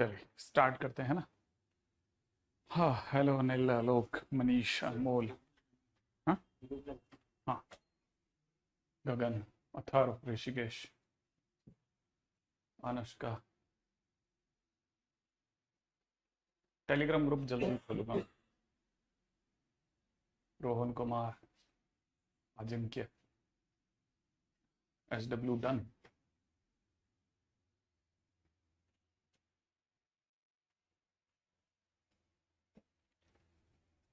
चलिए स्टार्ट करते हैं ना। हाँ, हेलो अनिल, आलोक, मनीष, अनमोल। हाँ हाँ, गगन, अथर्व, ऋषिकेश, अनुष्का। टेलीग्राम ग्रुप जल्दी खोलूंगा। Rohan Kumar, Ajinkya, SW done.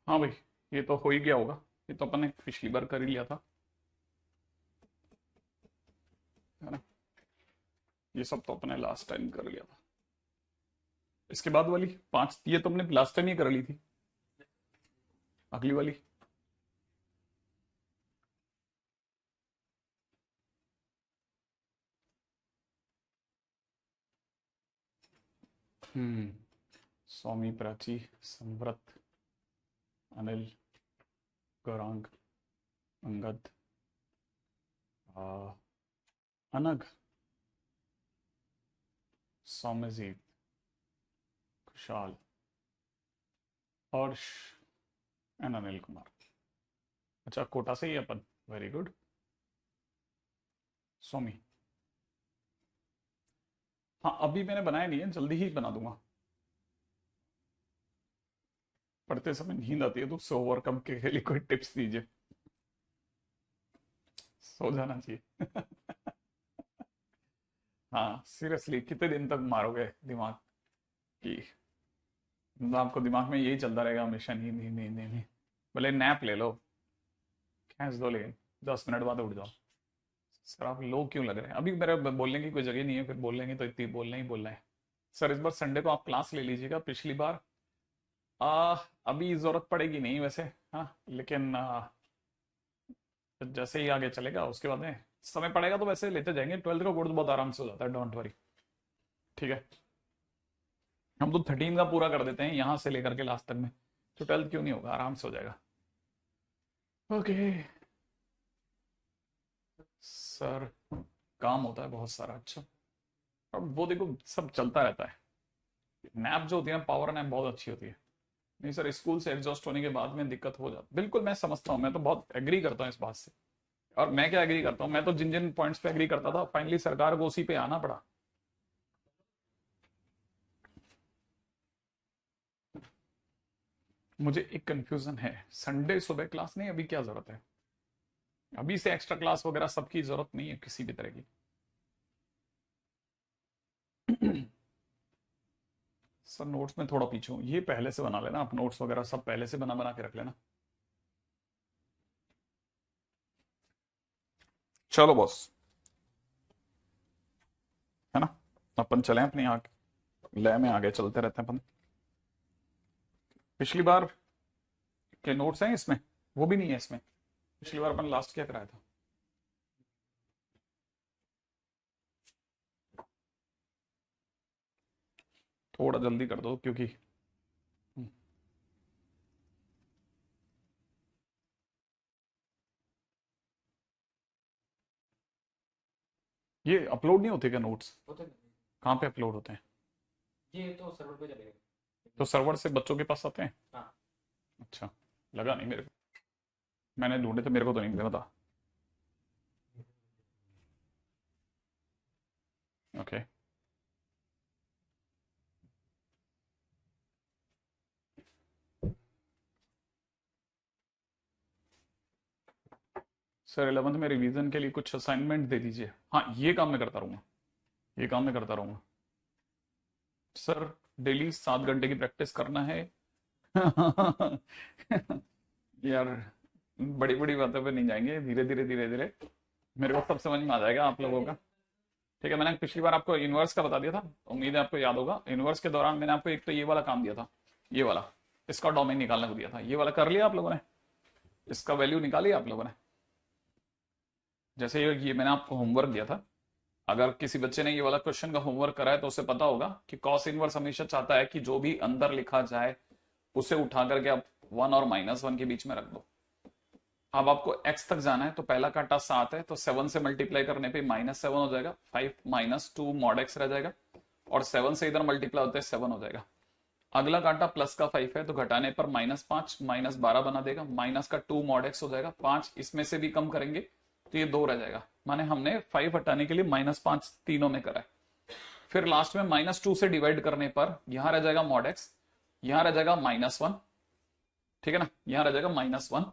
हाँ भाई, ये तो हो ही गया होगा। ये तो अपन ने पिछली बार कर ही लिया था, है ना। ये सब तो अपने लास्ट टाइम कर लिया था। इसके बाद वाली 5 ये तो हमने लास्ट टाइम ही कर ली थी। अगली वाली स्वामी, प्राची, संव्रत, अनिल, गौरांग, अंगद, आ, अनग, सौम्यजीत, खुशहाल, हर्ष एंड अनिल कुमार। अच्छा, कोटा से ही अपन। Very good. स्वामी। हाँ, अभी मैंने बनाया नहीं है, जल्दी ही बना दूंगा। पढ़ते समय नींद आती है तो उससे ओवरकम के लिए कोई टिप्स दीजिए। सो जाना चाहिए। हाँ सीरियसली, कितने दिन तक मारोगे दिमाग की? मतलब आपको दिमाग में यही चलता रहेगा हमेशा, नींद नींद नींद नींद नींद। भले नैप ले लो, खींच दो, लेकिन 10 मिनट बाद उठ जाओ। सर आप लो क्यों लग रहे हैं? अभी मेरे बोलने की कोई जगह नहीं है, फिर बोल लेंगे तो इतनी बोलना ही बोलना है। सर इस बार संडे को आप क्लास ले लीजिएगा। पिछली बार आ, अभी जरूरत पड़ेगी नहीं वैसे। हाँ लेकिन जैसे ही आगे चलेगा उसके बाद में समय पड़ेगा तो वैसे लेते जाएंगे। 12th का कोर्स बहुत आराम से हो जाता है, डोंट वरी। ठीक है, हम तो 13 का पूरा कर देते हैं यहाँ से लेकर के लास्ट तक में, तो 12th क्यों नहीं होगा, आराम से हो जाएगा। ओके सर, काम होता है बहुत सारा। अच्छा, अब वो देखो सब चलता रहता है। नैप जो होती है ना, पावर नैप बहुत अच्छी होती है। नहीं सर, स्कूल से एग्जॉस्ट होने के बाद में दिक्कत हो जाती, बिल्कुल मैं समझता हूँ, मैं तो बहुत एग्री करता हूँ इस बात से। और मैं क्या एग्री करता हूँ, मैं तो जिन जिन पॉइंट्स पे एग्री करता था फाइनली सरकार को उसी पे आना पड़ा। मुझे एक कंफ्यूजन है, संडे सुबह क्लास नहीं, अभी क्या जरूरत है? अभी से एक्स्ट्रा क्लास वगैरह सबकी जरूरत नहीं है किसी भी तरह की। सर नोट्स में थोड़ा पीछे हूँ, ये पहले से बना लेना आप, नोट्स वगैरह सब पहले से बना बना के रख लेना। चलो बॉस, है ना। अपन चले अपनी आगे, लय में आगे चलते रहते हैं अपन। पिछली बार के नोट्स हैं इसमें? वो भी नहीं है इसमें। पिछली बार अपन लास्ट क्या कराया था? थोड़ा जल्दी कर दो क्योंकि ये अपलोड नहीं होते क्या नोट्स? होते हैं। कहाँ पे अपलोड होते हैं? ये तो सर्वर पे चलेगा। तो सर्वर से बच्चों के पास आते हैं? हाँ। अच्छा, लगा नहीं मेरे को, मैंने ढूंढे तो मेरे को तो नहीं मिले, बता। ओके। सर 11th में रिवीजन के लिए कुछ असाइनमेंट दे दीजिए। हाँ ये काम मैं करता रहूंगा, ये काम मैं करता रहूंगा। सर डेली 7 घंटे की प्रैक्टिस करना है। यार बड़ी बड़ी बातों पे नहीं जाएंगे, धीरे धीरे धीरे धीरे मेरे को सब समझ में आ जाएगा आप लोगों का। ठीक है, मैंने पिछली बार आपको इनवर्स का बता दिया था, उम्मीद है आपको याद होगा। इनवर्स के दौरान मैंने आपको एक तो ये वाला काम दिया था, ये वाला, इसका डोमेन निकालने को दिया था। ये वाला कर लिया आप लोगों ने? इसका वैल्यू निकाली आप लोगों ने? जैसे ये मैंने आपको होमवर्क दिया था, अगर किसी बच्चे ने ये वाला क्वेश्चन का होमवर्क करा है तो उसे पता होगा कि कॉस इनवर्स हमेशा चाहता है कि जो भी अंदर लिखा जाए उसे उठा करके आप 1 और -1 के बीच में रख दो। अब आपको x तक जाना है तो पहला काटा 7 है, तो 7 से मल्टीप्लाई करने पे -7 हो जाएगा, 5 -2 mod x रह जाएगा। और 7 से इधर मल्टीप्लाई होते हैं 7 हो जाएगा। अगला कांटा प्लस का 5 है तो घटाने पर -5 -12 बना देगा, माइनस का 2 mod x हो जाएगा, 5 इसमें से भी कम करेंगे तो ये 2 रह जाएगा। माने हमने 5 हटाने के लिए -5 तीनों में करा है। फिर लास्ट में -2 से डिवाइड करने पर यहां रह जाएगा mod x, यहां रह जाएगा -1, ठीक है ना, यहां रह जाएगा -1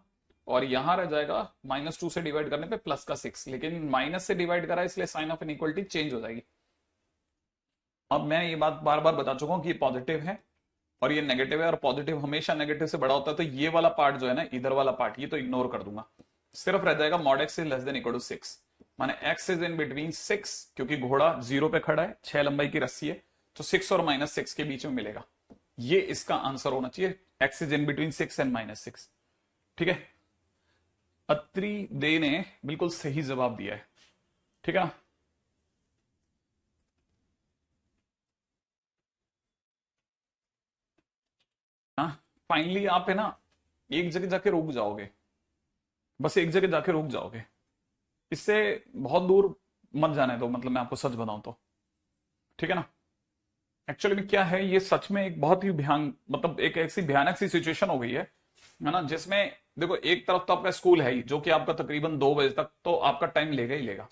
और यहां रह जाएगा -2 से डिवाइड करने पे प्लस का 6, लेकिन माइनस से डिवाइड करा है इसलिए साइन ऑफ इनइक्वलिटी चेंज हो जाएगी। अब मैं ये बात बार बार बता चुका हूं कि ये पॉजिटिव है और ये नेगेटिव है और पॉजिटिव हमेशा नेगेटिव से बड़ा होता है, तो ये वाला पार्ट जो है ना, इधर वाला पार्ट, ये तो इग्नोर कर दूंगा। सिर्फ रह जाएगा mod x is less than equal to 6, माने x इज इन बिटवीन 6, क्योंकि घोड़ा 0 पे खड़ा है, 6 लंबाई की रस्सी है, तो 6 और -6 के बीच में मिलेगा। ये इसका आंसर होना चाहिए, x is in between 6 and -6। ठीक है, अत्रि दे ने बिल्कुल सही जवाब दिया है, ठीक है ना। फाइनली आप है ना एक जगह जाके रुक जाओगे, बस एक जगह जाके रुक जाओगे, इससे बहुत दूर मत जाने दो, मतलब मैं आपको सच बताऊं तो, ठीक है ना। एक्चुअली में क्या है, ये सच में एक बहुत ही मतलब एक ऐसी भयानक सी सिचुएशन हो गई है ना, जिसमें देखो एक तरफ तो आपका स्कूल है ही, जो कि आपका तकरीबन 2 बजे तक तो आपका टाइम लेगा ही लेगा।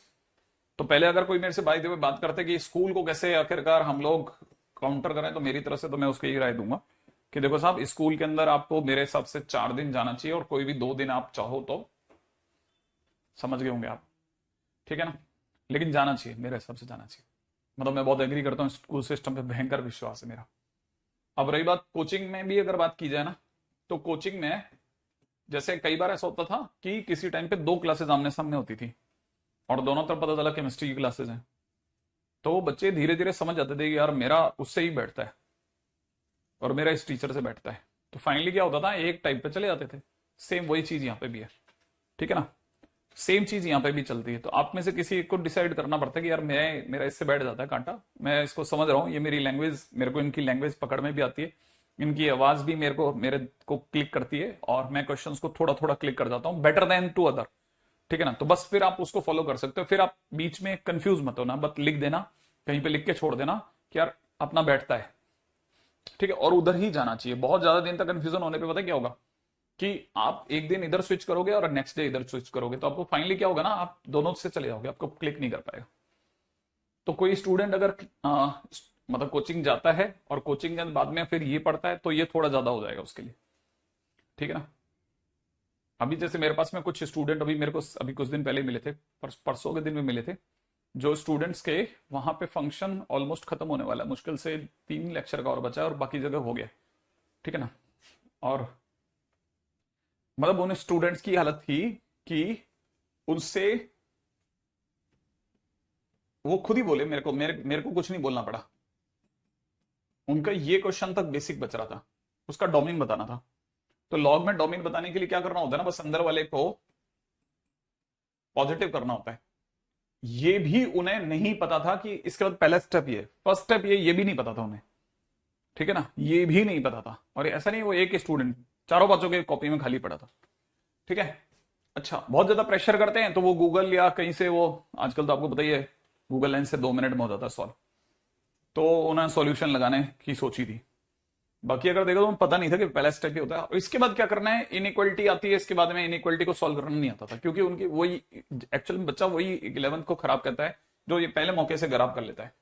तो पहले अगर कोई मेरे से बाय द वे बात करते कि स्कूल को कैसे आखिरकार हम लोग काउंटर करें, तो मेरी तरफ से तो मैं उसकी ही राय दूंगा कि देखो साहब, स्कूल के अंदर आपको मेरे हिसाब से 4 दिन जाना चाहिए और कोई भी 2 दिन आप चाहो तो, समझ गए होंगे आप, ठीक है ना, लेकिन जाना चाहिए, मेरे हिसाब से जाना चाहिए। मतलब मैं बहुत एग्री करता हूँ, स्कूल सिस्टम पे भयंकर विश्वास है मेरा। अब रही बात कोचिंग में भी अगर बात की जाए ना, तो कोचिंग में जैसे कई बार ऐसा होता था कि किसी टाइम पे 2 क्लासेस आमने सामने होती थी और दोनों तरफ पता चला केमिस्ट्री की क्लासेस हैं, तो बच्चे धीरे धीरे समझ जाते थे कि यार मेरा उससे ही बैठता है और मेरा इस टीचर से बैठता है, तो फाइनली क्या होता था, एक टाइप पे चले जाते थे। सेम वही चीज यहाँ पे भी है, ठीक है ना, सेम चीज यहाँ पे भी चलती है। तो आप में से किसी को डिसाइड करना पड़ता है कि यार मेरा इससे बैठ जाता है कांटा, मैं इसको समझ रहा हूँ, ये मेरी लैंग्वेज, मेरे को इनकी लैंग्वेज पकड़ में भी आती है, इनकी आवाज भी मेरे को क्लिक करती है और मैं क्वेश्चंस को थोड़ा थोड़ा क्लिक कर जाता हूँ बेटर देन टू अदर, ठीक है ना। तो बस फिर आप उसको फॉलो कर सकते हो, फिर आप बीच में कंफ्यूज मत होना, बस लिख देना, कहीं पे लिख के छोड़ देना कि यार अपना बैठता है, ठीक है, और उधर ही जाना चाहिए। बहुत ज्यादा दिन तक कंफ्यूजन होने पे पता क्या होगा कि आप एक दिन इधर स्विच करोगे और नेक्स्ट डे इधर स्विच करोगे, तो आपको फाइनली क्या होगा ना, आप दोनों से चले जाओगे, आपको क्लिक नहीं कर पाएगा। तो कोई स्टूडेंट अगर मतलब कोचिंग जाता है और कोचिंग के बाद में फिर ये पढ़ता है, तो ये थोड़ा ज्यादा हो जाएगा उसके लिए, ठीक है ना। अभी जैसे मेरे पास में कुछ स्टूडेंट अभी मेरे को अभी कुछ दिन पहले मिले थे, परसों के दिन में मिले थे, जो स्टूडेंट्स के वहां पे फंक्शन ऑलमोस्ट खत्म होने वाला है, मुश्किल से 3 लेक्चर का और बचा है और बाकी जगह हो गया, ठीक है ना। और मतलब उन स्टूडेंट्स की हालत थी कि उनसे वो खुद ही बोले मेरे को कुछ नहीं बोलना पड़ा, उनका ये क्वेश्चन तक बेसिक बच रहा था, उसका डोमेन बताना था। तो लॉग में डोमेन बताने के लिए क्या करना होता है ना, बस अंदर वाले को पॉजिटिव करना होता है। ये भी उन्हें नहीं पता था कि इसके बाद पहला स्टेप ये, फर्स्ट स्टेप ये भी नहीं पता था उन्हें, ठीक है ना, ये भी नहीं पता था। और ऐसा नहीं वो एक स्टूडेंट, चारों बच्चों के कॉपी में खाली पड़ा था, ठीक है। अच्छा, बहुत ज्यादा प्रेशर करते हैं तो वो गूगल या कहीं से वो, आजकल तो आपको पता ही है गूगल लेंस से 2 मिनट में हो जाता है सॉल्व, तो उन्हें सॉल्यूशन लगाने की सोची थी। बाकी अगर देखो तो पता नहीं था कि पहला स्टेप ही होता है। और इसके बाद क्या करना है, इनइक्वालिटी आती है, इसके बाद में इनइक्वालिटी को सॉल्व करना नहीं आता था, क्योंकि उनकी वही एक्चुअल में बच्चा वही 11th को खराब करता है जो ये पहले मौके से खराब कर लेता है।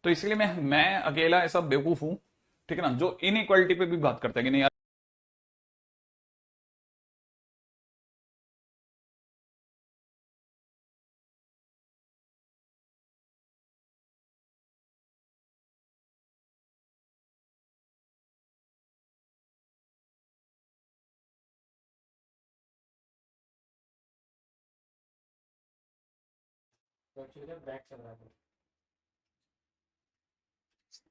तो इसलिए मैं अकेला ऐसा बेवकूफ हूं, ठीक है ना, जो इनइक्वालिटी पे भी बात करता है कि नहीं यार तो एक्चुअली बैक चल रहा है।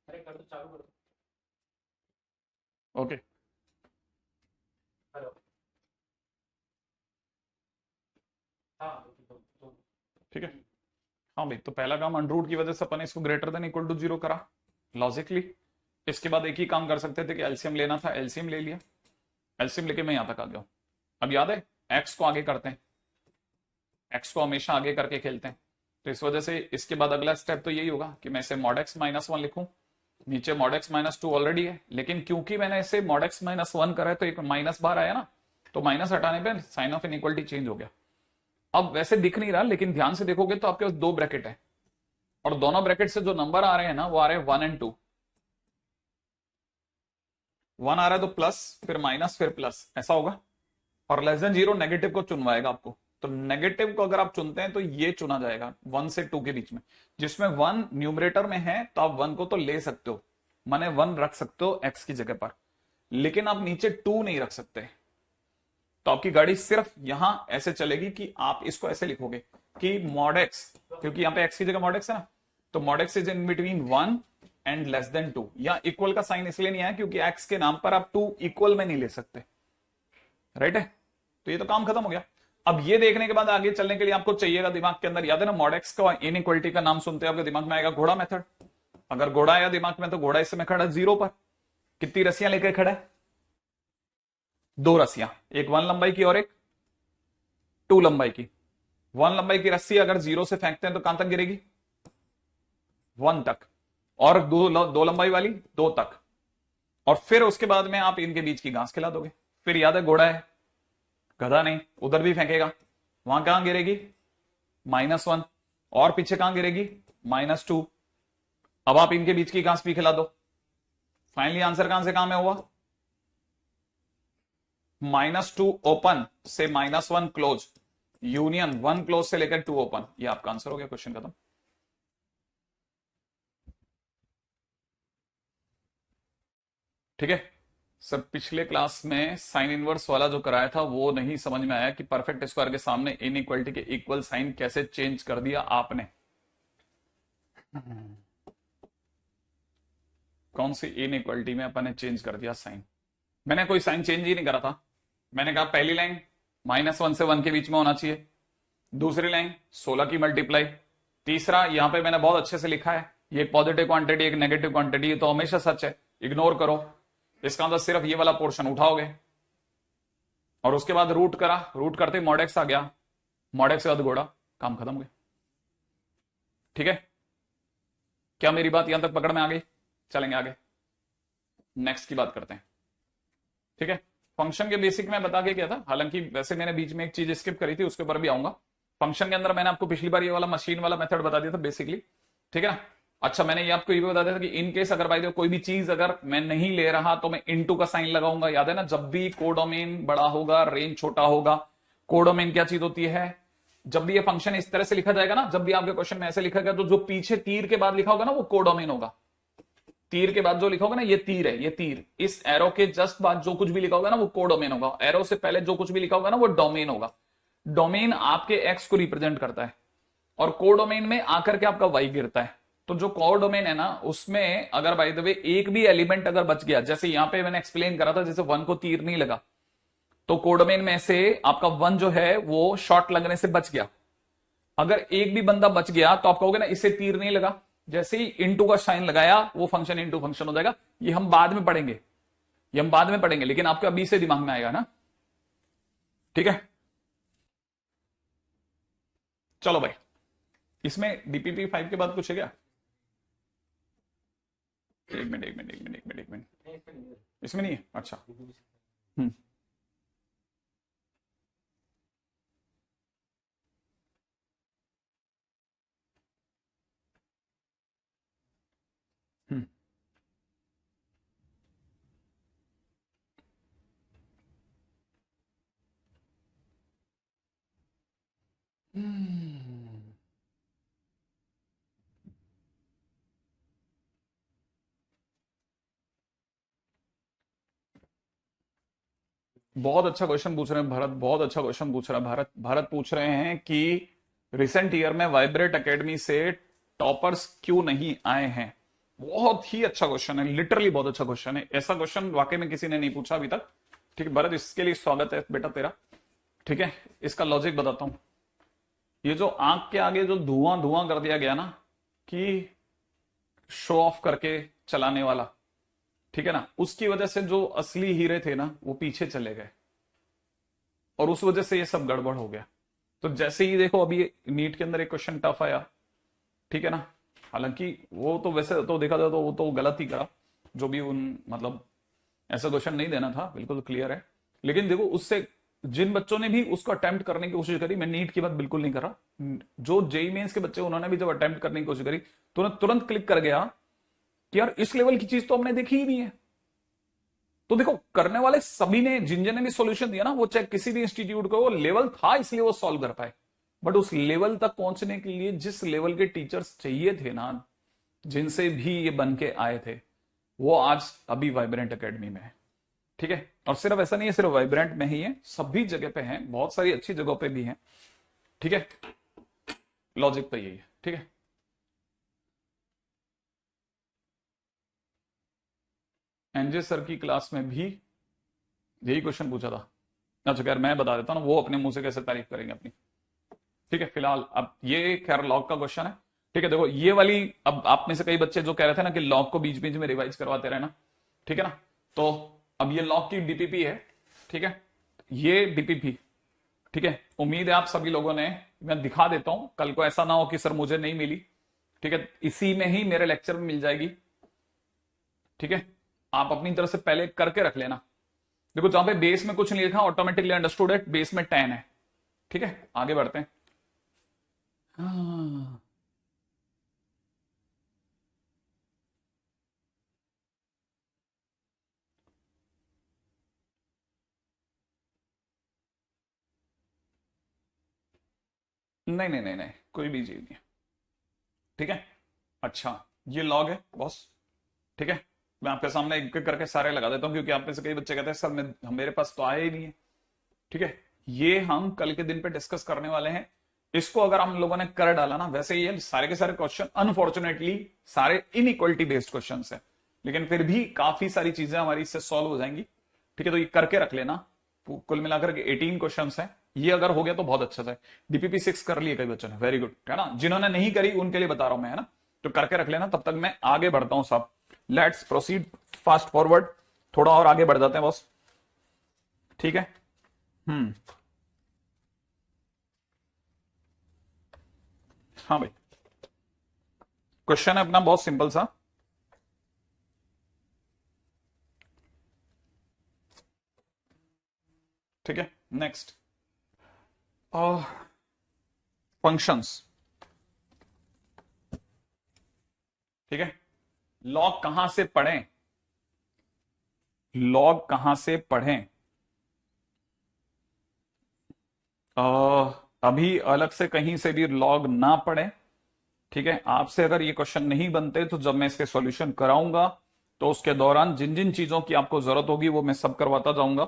अरे कर दो, चालू कर दो। Okay, hello. हाँ तो ठीक है। हाँ भाई, तो पहला काम अंडरूट की वजह से अपन इसको ग्रेटर देन इक्वल टू 0 करा लॉजिकली। इसके बाद एक ही काम कर सकते थे कि एलसीएम लेना था, एलसीएम ले लिया, एलसीएम लेके मैं यहां तक आ गया हूं। अब याद है, एक्स को आगे करते हैं, एक्स को हमेशा आगे करके खेलते हैं, तो इस वजह से इसके बाद अगला स्टेप तो यही होगा कि मैं इसे मॉड एक्स माइनस वन लिखूं, नीचे mod x minus two already है, लेकिन क्योंकि मैंने इसे मॉड एक्स माइनस वन करा है तो एक माइनस बाहर आया ना, तो माइनस हटाने पे साइन ऑफ इनइक्वालिटी चेंज हो गया। अब वैसे दिख नहीं रहा, लेकिन ध्यान से देखोगे तो आपके पास दो ब्रैकेट है, और दोनों ब्रैकेट से जो नंबर आ रहे हैं ना वो आ रहे हैं 1 एंड 2। 1 आ रहा है तो प्लस, फिर माइनस, फिर प्लस, ऐसा होगा। और लेस देन जीरो नेगेटिव को चुनवाएगा आपको, तो नेगेटिव को अगर आप चुनते हैं तो ये चुना जाएगा 1 से 2 के बीच में, जिसमें 1 न्यूमरेटर में है तो आप 1 को तो ले सकते हो, माने 1 रख सकते हो x की जगह पर, लेकिन आप नीचे 2 नहीं रख सकते। तो आपकी गाड़ी सिर्फ यहां ऐसे चलेगी कि आप इसको ऐसे लिखोगे कि मॉड एक्स, क्योंकि यहां पे x की जगह मॉड एक्स है ना, तो mod x is in between 1 and less than 2। या इक्वल का साइन इसलिए नहीं आया क्योंकि x के नाम पर आप 2 इक्वल में नहीं ले सकते, राइट है। तो ये तो काम खत्म हो गया। अब ये देखने के बाद आगे चलने के लिए आपको चाहिएगा दिमाग के अंदर, याद है ना, मॉड एक्स का इनइक्वालिटी का नाम सुनते हैं आपके दिमाग में आएगा घोड़ा मेथड। अगर घोड़ा आया दिमाग में तो घोड़ा इस समय खड़ा जीरो पर, कितनी रस्सियां लेकर खड़ा है? 2 रस्सियां, एक 1 लंबाई की और एक 2 लंबाई की। 1 लंबाई की रस्सी अगर जीरो से फेंकते हैं तो कहां तक गिरेगी? 1 तक, और दो लंबाई वाली 2 तक, और फिर उसके बाद में आप इनके बीच की घास खिला दोगे। फिर याद है घोड़ा है, गधा नहीं, उधर भी फेंकेगा, वहां कहां गिरेगी? -1, और पीछे कहां गिरेगी? -2। अब आप इनके बीच की घास भी खिला दो। फाइनली आंसर कहां से कहां में हुआ? -2 ओपन से -1 क्लोज, यूनियन 1 क्लोज से लेकर 2 ओपन, ये आपका आंसर हो गया, क्वेश्चन खत्म। ठीक है सर, पिछले क्लास में साइन इनवर्स वाला जो कराया था वो नहीं समझ में आया कि परफेक्ट स्क्वायर के सामने इनइक्वालिटी के इक्वल साइन कैसे चेंज कर दिया आपने। कौन सी इनइक्वालिटी में अपन ने चेंज कर दिया साइन? मैंने कोई साइन चेंज ही नहीं करा था। मैंने कहा पहली लाइन -1 से 1 के बीच में होना चाहिए, दूसरी लाइन 16 की मल्टीप्लाई, तीसरा यहां पे मैंने बहुत अच्छे से लिखा है, ये एक पॉजिटिव क्वांटिटी एक नेगेटिव क्वांटिटी, ये तो हमेशा सच है, इग्नोर करो। इसका मतलब सिर्फ ये वाला पोर्शन उठाओगे, और उसके बाद रूट करा, रूट करते मॉड एक्स आ गया, मॉड एक्स के बाद घोड़ा, काम खत्म हो गया। ठीक है, क्या मेरी बात यहां तक पकड़ में आ गई? चलेंगे आगे, नेक्स्ट की बात करते हैं। ठीक है, फंक्शन के बेसिक में बता के क्या था, हालांकि वैसे मैंने बीच में एक चीज स्किप करी थी, उसके ऊपर भी आऊंगा। फंक्शन के अंदर मैंने आपको पिछली बार ये वाला मशीन वाला मेथड बता दिया था बेसिकली, ठीक है ना। अच्छा, मैंने ये आपको ये भी बता दिया था कि इन केस अगर भाई कोई भी चीज अगर मैं नहीं ले रहा तो मैं इनटू का साइन लगाऊंगा, याद है ना। जब भी कोडोमेन बड़ा होगा रेंज छोटा होगा, कोडोमेन क्या चीज होती है? जब भी ये फंक्शन इस तरह से लिखा जाएगा ना, जब भी आपके क्वेश्चन में ऐसे लिखा गया तो जो पीछे तीर के बाद लिखा होगा ना वो कोडोमेन होगा। तीर के बाद जो लिखा होगा ना, ये तीर है, ये तीर, इस एरो के जस्ट बाद जो कुछ भी लिखा होगा ना वो कोडोमेन होगा। एरो से पहले जो कुछ भी लिखा होगा ना वो डोमेन होगा। डोमेन आपके एक्स को रिप्रेजेंट करता है, और कोडोमेन में आकर के आपका वाई गिरता है। तो जो कोडोमेन है ना उसमें अगर बाय द वे एक भी एलिमेंट अगर बच गया, जैसे यहां पे मैंने एक्सप्लेन करा था, जैसे 1 को तीर नहीं लगा तो कोडोमेन में से आपका 1 जो है वो शॉर्ट लगने से बच गया। अगर एक भी बंदा बच गया तो आप कहोगे ना इसे तीर नहीं लगा, जैसे ही इनटू का साइन लगाया वो फंक्शन इनटू फंक्शन हो जाएगा। ये हम बाद में पढ़ेंगे, ये हम बाद में पढ़ेंगे, लेकिन आपके अभी से दिमाग में आएगा ना। ठीक है, चलो भाई, इसमें डीपीपी 5 के बाद कुछ है क्या? एक मिनट एक मिनट एक मिनट एक मिनट एक मिनट, नहीं, इसमें नहीं है। इसमें नहीं है? अच्छा, DPP हम्म हम्म हम्म। बहुत अच्छा क्वेश्चन पूछ रहे हैं भारत, बहुत अच्छा क्वेश्चन पूछ रहा है भारत। भारत पूछ रहे हैं कि रिसेंट ईयर में वाइब्रेट एकेडमी से टॉपर्स क्यों नहीं आए हैं। बहुत ही अच्छा क्वेश्चन है, लिटरली बहुत अच्छा क्वेश्चन है। ऐसा क्वेश्चन वाकई में किसी ने नहीं पूछा अभी तक। ठीक है भारत, इसके लिए स्वागत है बेटा तेरा। ठीक है, इसका लॉजिक बताता हूं। ये जो आंख के आगे जो धुआं धुआं कर दिया गया ना कि शो ऑफ करके चलाने वाला, ठीक है ना, उसकी वजह से जो असली हीरे थे ना वो पीछे चले गए, और उस वजह से ये सब गड़बड़ हो गया। तो जैसे ही देखो अभी नीट के अंदर एक क्वेश्चन टफ आया, ठीक है ना। हालांकि वो तो वैसे तो देखा जाए तो वो तो गलत ही करा, जो भी उन मतलब ऐसा क्वेश्चन नहीं देना था, बिल्कुल क्लियर है। लेकिन देखो उससे जिन बच्चों ने भी उसको अटेम्प्ट करने की कोशिश करी, मैं नीट की बात बिल्कुल नहीं कर रहा, जो जेई मेंस के बच्चे उन्होंने भी जब अटेम्प्ट करने की कोशिश करी तो उन्हें तुरंत क्लिक कर गया कि यार इस लेवल की चीज तो हमने देखी ही नहीं है। तो देखो करने वाले सभी ने, जिन जिन ने भी सॉल्यूशन दिया ना, वो चाहे किसी भी इंस्टीट्यूट का, वो लेवल था इसलिए वो सॉल्व कर पाए। बट उस लेवल तक पहुंचने के लिए जिस लेवल के टीचर्स चाहिए थे ना, जिनसे भी ये बन के आए थे, वो आज अभी वाइब्रेंट एकेडमी में है। ठीक है। और सिर्फ ऐसा नहीं है सिर्फ वाइब्रेंट में ही है, सभी जगह पे हैं, बहुत सारी अच्छी जगहों पे भी हैं। ठीक है। लॉजिक तो यही है। ठीक है। एनजे सर की क्लास में भी यही क्वेश्चन पूछा था। अच्छा खैर मैं बता देता हूँ वो अपने मुंह से कैसे तारीफ करेंगे अपनी। ठीक है। फिलहाल अब ये खैर लॉग का क्वेश्चन है। ठीक है। देखो ये वाली, अब आप में से कई बच्चे जो कह रहे थे ना कि लॉग को बीच बीच में रिवाइज करवाते रहना, ठीक है ना। तो अब ये लॉग की डीपीपी है। ठीक है। ये डीपीपी, ठीक है। उम्मीद है आप सभी लोगों ने, मैं दिखा देता हूं, कल को ऐसा ना हो कि सर मुझे नहीं मिली। ठीक है। इसी में ही मेरे लेक्चर में मिल जाएगी। ठीक है। आप अपनी तरफ से पहले करके रख लेना। देखो जहां पे बेस में कुछ नहीं लिखा, ऑटोमेटिकली अंडरस्टूड है, बेस में 10 है। ठीक है। आगे बढ़ते हैं। हाँ। नहीं नहीं नहीं नहीं, कोई भी चीज नहीं है। ठीक है। अच्छा, ये लॉग है बॉस। ठीक है। मैं आपके सामने एक एक करके सारे लगा देता हूं, क्योंकि आप में से कई बच्चे कहते हैं सर मेरे पास तो आया ही नहीं है। ठीक है। ये हम कल के दिन पे डिस्कस करने वाले हैं। इसको अगर हम लोगों ने कर डाला ना, वैसे ये सारे के सारे क्वेश्चन अनफॉर्चुनेटली सारे इनइक्वलिटी बेस्ड क्वेश्चन है, लेकिन फिर भी काफी सारी चीजें हमारी इससे सॉल्व हो जाएंगी। ठीक है। तो ये करके रख लेना। कुल मिलाकर के 18 क्वेश्चन है। ये अगर हो गया तो बहुत अच्छा था। डीपीपी 6 कर लिए कई बच्चों ने, वेरी गुड, है ना। जिन्होंने नहीं करी उनके लिए बता रहा हूं मैं, है ना। तो करके रख लेना, तब तक मैं आगे बढ़ता हूं सब। लेट्स प्रोसीड फास्ट फॉरवर्ड, थोड़ा और आगे बढ़ जाते हैं बॉस। ठीक है। हम्म। हाँ भाई, क्वेश्चन है अपना बहुत सिंपल सा। ठीक है। Next, functions. ठीक है। लॉग कहां से पढ़ें, लॉग कहां से पढ़ें। अभी अलग से कहीं से भी लॉग ना पढ़ें। ठीक है। आपसे अगर ये क्वेश्चन नहीं बनते तो जब मैं इसके सॉल्यूशन कराऊंगा तो उसके दौरान जिन जिन चीजों की आपको जरूरत होगी वो मैं सब करवाता जाऊंगा,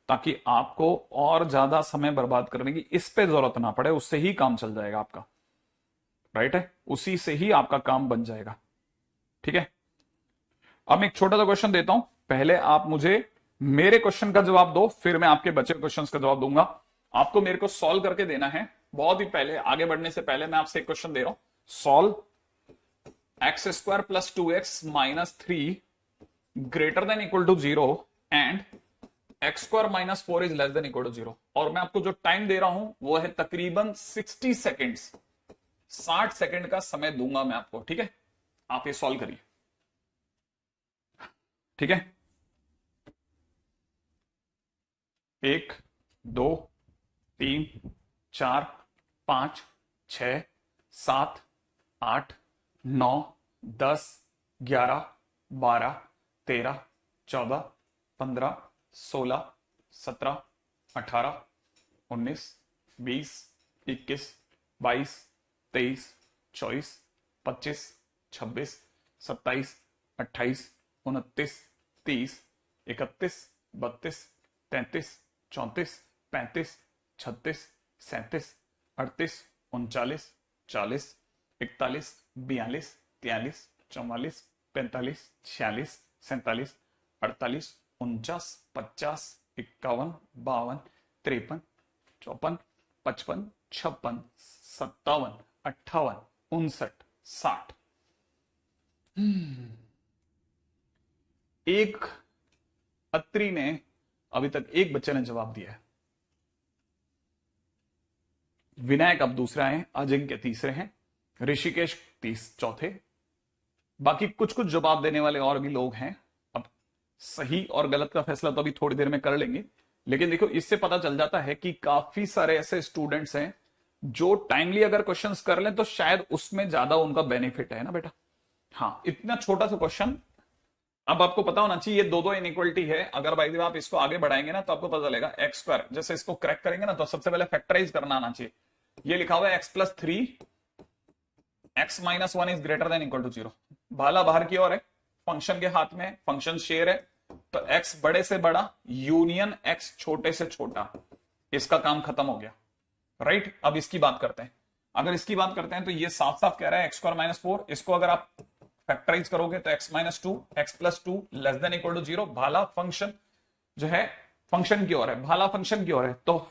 ताकि आपको और ज्यादा समय बर्बाद करने की इस पे जरूरत ना पड़े, उससे ही काम चल जाएगा आपका। राइट है, उसी से ही आपका काम बन जाएगा। ठीक है। अब मैं एक छोटा सा क्वेश्चन देता हूं, पहले आप मुझे मेरे क्वेश्चन का जवाब दो, फिर मैं आपके बचे क्वेश्चन का जवाब दूंगा। आपको मेरे को सॉल्व करके देना है। बहुत ही पहले, आगे बढ़ने से पहले मैं आपसे एक क्वेश्चन दे रहा हूं। Solve x square plus 2x minus 3 greater than equal to 0 and x square minus 4 is less than equal to 0। और मैं आपको जो टाइम दे रहा हूं वो है तकरीबन 60 सेकेंड्स, 60 सेकेंड का समय दूंगा मैं आपको। ठीक है। आप ये सॉल्व करिए। ठीक है। 1 2 3 4 5 6 7 8 9 10 11 12 13 14 15 16 17 18 19 20 21 22 23 24 25 26 27 28 29 30 31 32 33 34 35 36 37 38 39 40 41 42 43 44 45 46 47 48 49 50 51 52 53 54 55 56 57 58 59 60। एक अत्री ने अभी तक एक बच्चे ने जवाब दिया है। विनायक अब दूसरा है, अजिंक्य तीसरे हैं, ऋषिकेश 30 चौथे। बाकी कुछ कुछ जवाब देने वाले और भी लोग हैं। अब सही और गलत का फैसला तो अभी थोड़ी देर में कर लेंगे, लेकिन देखो इससे पता चल जाता है कि काफी सारे ऐसे स्टूडेंट्स हैं जो टाइमली अगर क्वेश्चंस कर लें तो शायद उसमें ज्यादा उनका बेनिफिट है ना बेटा। हाँ, इतना छोटा सा क्वेश्चन। अब आपको पता होना चाहिए ये दो दो इनइक्वलिटी है। अगर भाई आप इसको आगे बढ़ाएंगे ना तो आपको पता चलेगा एक्स स्क्वायर, जैसे इसको क्रैक करेंगे ना तो सबसे पहले फैक्टराइज करना आना चाहिए। ये लिखा हुआ है x+3 x-1 is greater than equal to 0। भाला बाहर की ओर है, फंक्शन के हाथ में, फंक्शन शेयर है, तो x बड़े से बड़ा यूनियन x छोटे से छोटा, इसका काम खत्म हो गया। राइट, अब इसकी बात करते हैं। अगर इसकी बात करते हैं तो ये साफ साफ कह रहा है x²-4, इसको अगर आप फैक्टराइज करोगे तो x-2 x+2 less than equal to 0। भाला फंक्शन जो है फंक्शन की ओर है, भाला फंक्शन की ओर है, तो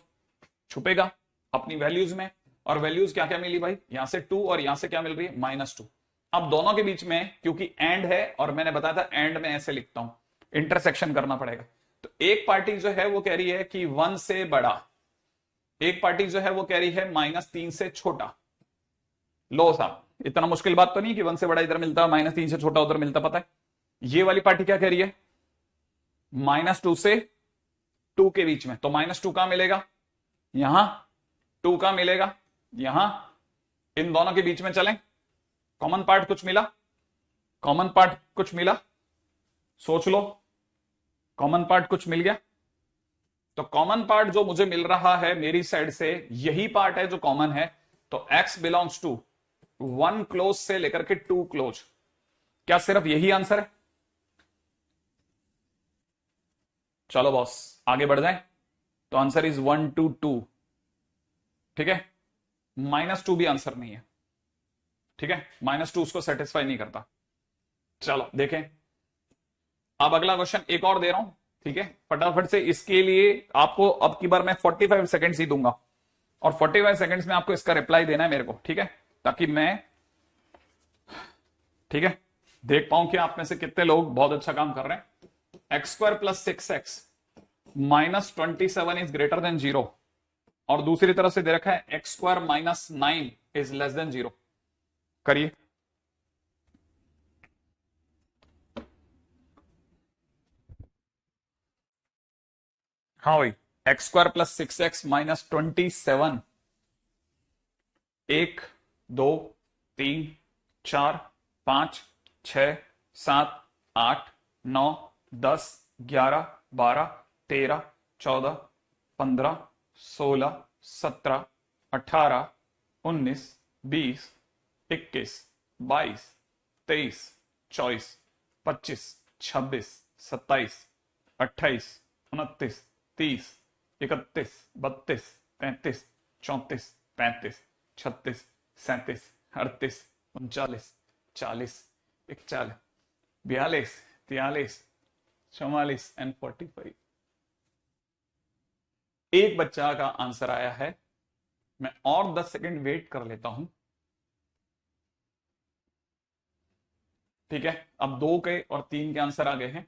छुपेगा अपनी वैल्यूज में। और वैल्यूज क्या क्या मिली भाई, यहां से 2 और यहां से क्या मिल रही है -2। अब दोनों के बीच में क्योंकि एंड है, और मैंने बताया था एंड में ऐसे लिखता हूं, इंटरसेक्शन करना पड़ेगा। तो एक पार्टी जो है वो कह रही है कि 1 से बड़ा, एक पार्टी जो है वो कह रही है -3 से छोटा। लो साहब, इतना मुश्किल बात तो नहीं कि 1 से बड़ा इधर मिलता है, -3 से छोटा उधर मिलता, पता है। ये वाली पार्टी क्या कह रही है, -2 से 2 के बीच में, तो -2 कहां मिलेगा, यहां 2 का मिलेगा यहां, इन दोनों के बीच में चलें, कॉमन पार्ट कुछ मिला, कॉमन पार्ट कुछ मिला, सोच लो, कॉमन पार्ट कुछ मिल गया। तो कॉमन पार्ट जो मुझे मिल रहा है मेरी साइड से यही पार्ट है जो कॉमन है, तो x बिलोंग्स टू 1 क्लोज से लेकर के 2 क्लोज। क्या सिर्फ यही आंसर है? चलो बॉस आगे बढ़ जाए, तो आंसर इज 1 to 2। ठीक है, -2 भी आंसर नहीं है। ठीक है, -2 उसको सेटिस्फाई नहीं करता। चलो देखें, अब अगला क्वेश्चन एक और दे रहा हूं, ठीक है, फटाफट से। इसके लिए आपको अब की बार मैं 45 सेकंड्स ही दूंगा, और 45 सेकंड्स में आपको इसका रिप्लाई देना है मेरे को, ठीक है, ताकि मैं, ठीक है, देख पाऊं कि आप में से कितने लोग बहुत अच्छा काम कर रहे हैं। x² + 6x -27 is greater then 0, और दूसरी तरफ से दे रखा है x² - 9 इज लेस देन 0। करिए। हाँ भाई, x² + 6x -27, 1 2 3 4 5 6 7 8 9 10 11 12 13 14 15 16 17 18 19 20 21 22 23 24 25 26 27 28 29 30 31 32 33 34 35 36 37 38 39 40 41 42 43 44 एंड 45। एक बच्चा का आंसर आया है, मैं और 10 सेकंड वेट कर लेता हूं। ठीक है, अब 2 के और 3 के आंसर आ गए हैं।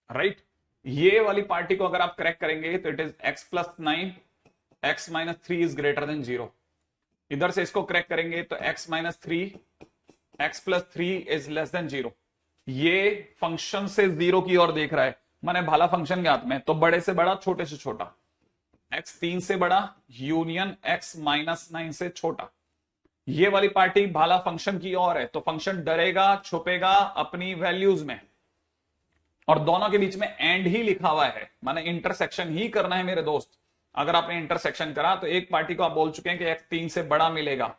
राइट, ये वाली पार्टी को अगर आप करेक्ट करेंगे तो it is x+9 x-3 is greater then 0। इधर से इसको करेक्ट करेंगे तो x-3 x+3 is less then 0। ये फंक्शन से 0 की ओर देख रहा है, माने भाला फंक्शन के हाथ में, तो बड़े से बड़ा छोटे से छोटा, x 3 से बड़ा यूनियन x -9 से छोटा। ये वाली पार्टी भाला फंक्शन की ओर है, तो फंक्शन डरेगा छुपेगा अपनी वैल्यूज में, और दोनों के बीच में एंड ही लिखा हुआ है, माने इंटरसेक्शन ही करना है मेरे दोस्त। अगर आपने इंटरसेक्शन करा तो एक पार्टी को आप बोल चुके हैं कि x 3 से बड़ा मिलेगा,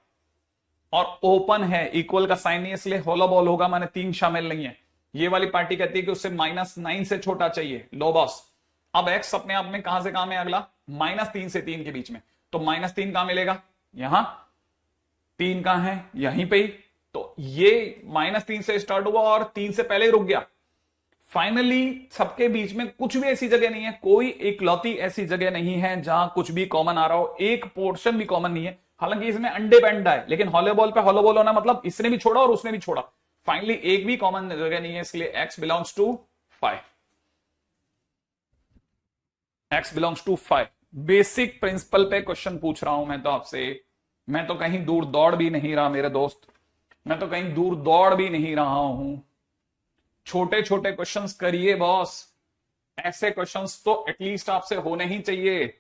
और ओपन है, इक्वल का साइन नहीं है इसलिए होलो बॉल होगा, माने 3 शामिल नहीं है। ये वाली पार्टी कहती है कि उससे -9 से छोटा चाहिए। लो बॉस, अब x अपने आप में कहां से कहां में अगला, -3 से 3 के बीच में, तो -3 कहां मिलेगा, यहां, 3 कहां है, यहीं पे ही। तो ये -3 से स्टार्ट हुआ और 3 से पहले ही रुक गया। फाइनली सबके बीच में कुछ भी ऐसी जगह नहीं है, कोई इकलौती ऐसी जगह नहीं है जहां कुछ भी कॉमन आ रहा हो, एक पोर्शन भी कॉमन नहीं है। हालांकि इसमें अंडे बैंडा है, लेकिन हॉलो बॉल पे हॉलो बॉल होना मतलब इसने भी छोड़ा और उसने भी छोड़ा। फाइनली एक भी कॉमन जगह नहीं है, इसलिए x belongs to 5। x belongs to 5। Basic principle पे क्वेश्चन पूछ रहा हूं मैं तो आपसे, मैं तो कहीं दूर दौड़ भी नहीं रहा मेरे दोस्त, मैं तो कहीं दूर दौड़ भी नहीं रहा हूं। छोटे छोटे क्वेश्चंस करिए बॉस, ऐसे क्वेश्चंस तो एटलीस्ट आपसे होने ही चाहिए।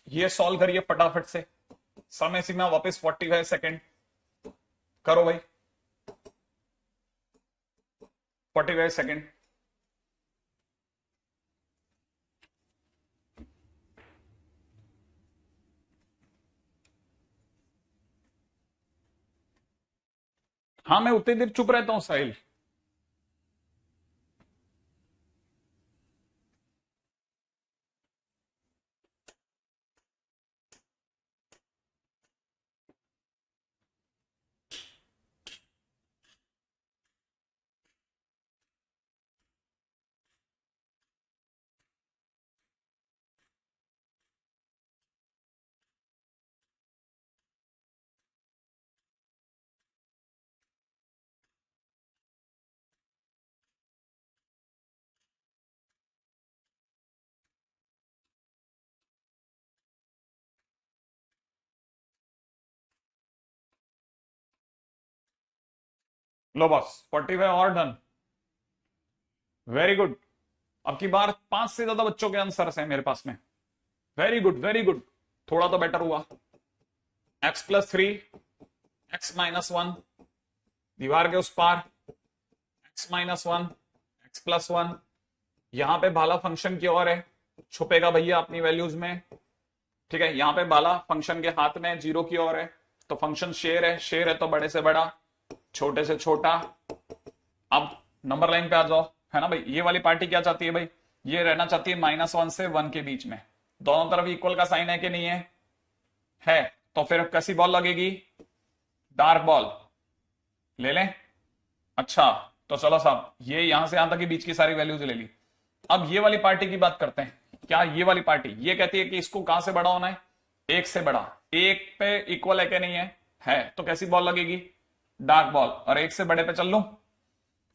ये सॉल्व करिए फटाफट से, समय सीमा वापस 45 सेकेंड करो भाई, 45 सेकेंड। हाँ मैं उतनी देर चुप रहता हूं साहिल। लो बॉस 45 और डन, वेरी गुड। अब की बार 5 से ज्यादा बच्चों के आंसर हैं मेरे पास में, वेरी गुड वेरी गुड, थोड़ा तो बेटर हुआ। x+3, x-1, दीवार के उस पार, x-1, x+1, यहां पे भाला फंक्शन की ओर है, छुपेगा भैया अपनी वैल्यूज में। ठीक है, यहां पे बाला फंक्शन के हाथ में जीरो की ओर है, तो फंक्शन शेयर है, शेयर है तो बड़े से बड़ा, छोटे से छोटा। अब नंबर लाइन पे आ जाओ, है ना भाई। ये वाली पार्टी क्या चाहती है भाई, ये रहना चाहती है -1 से 1 के बीच में, दोनों तरफ इक्वल का साइन है कि नहीं है, है। तो फिर कैसी बॉल लगेगी, डार्क बॉल ले लें। अच्छा, तो चलो साहब ये यहां से यहां तक की बीच की सारी वैल्यूज ले ली। अब ये वाली पार्टी की बात करते हैं। क्या ये वाली पार्टी ये कहती है कि इसको कहां से बड़ा होना है, एक से बड़ा, एक पे इक्वल है कि नहीं है तो कैसी बॉल लगेगी, डार्क बॉल। और एक से बड़े पे चल लूं,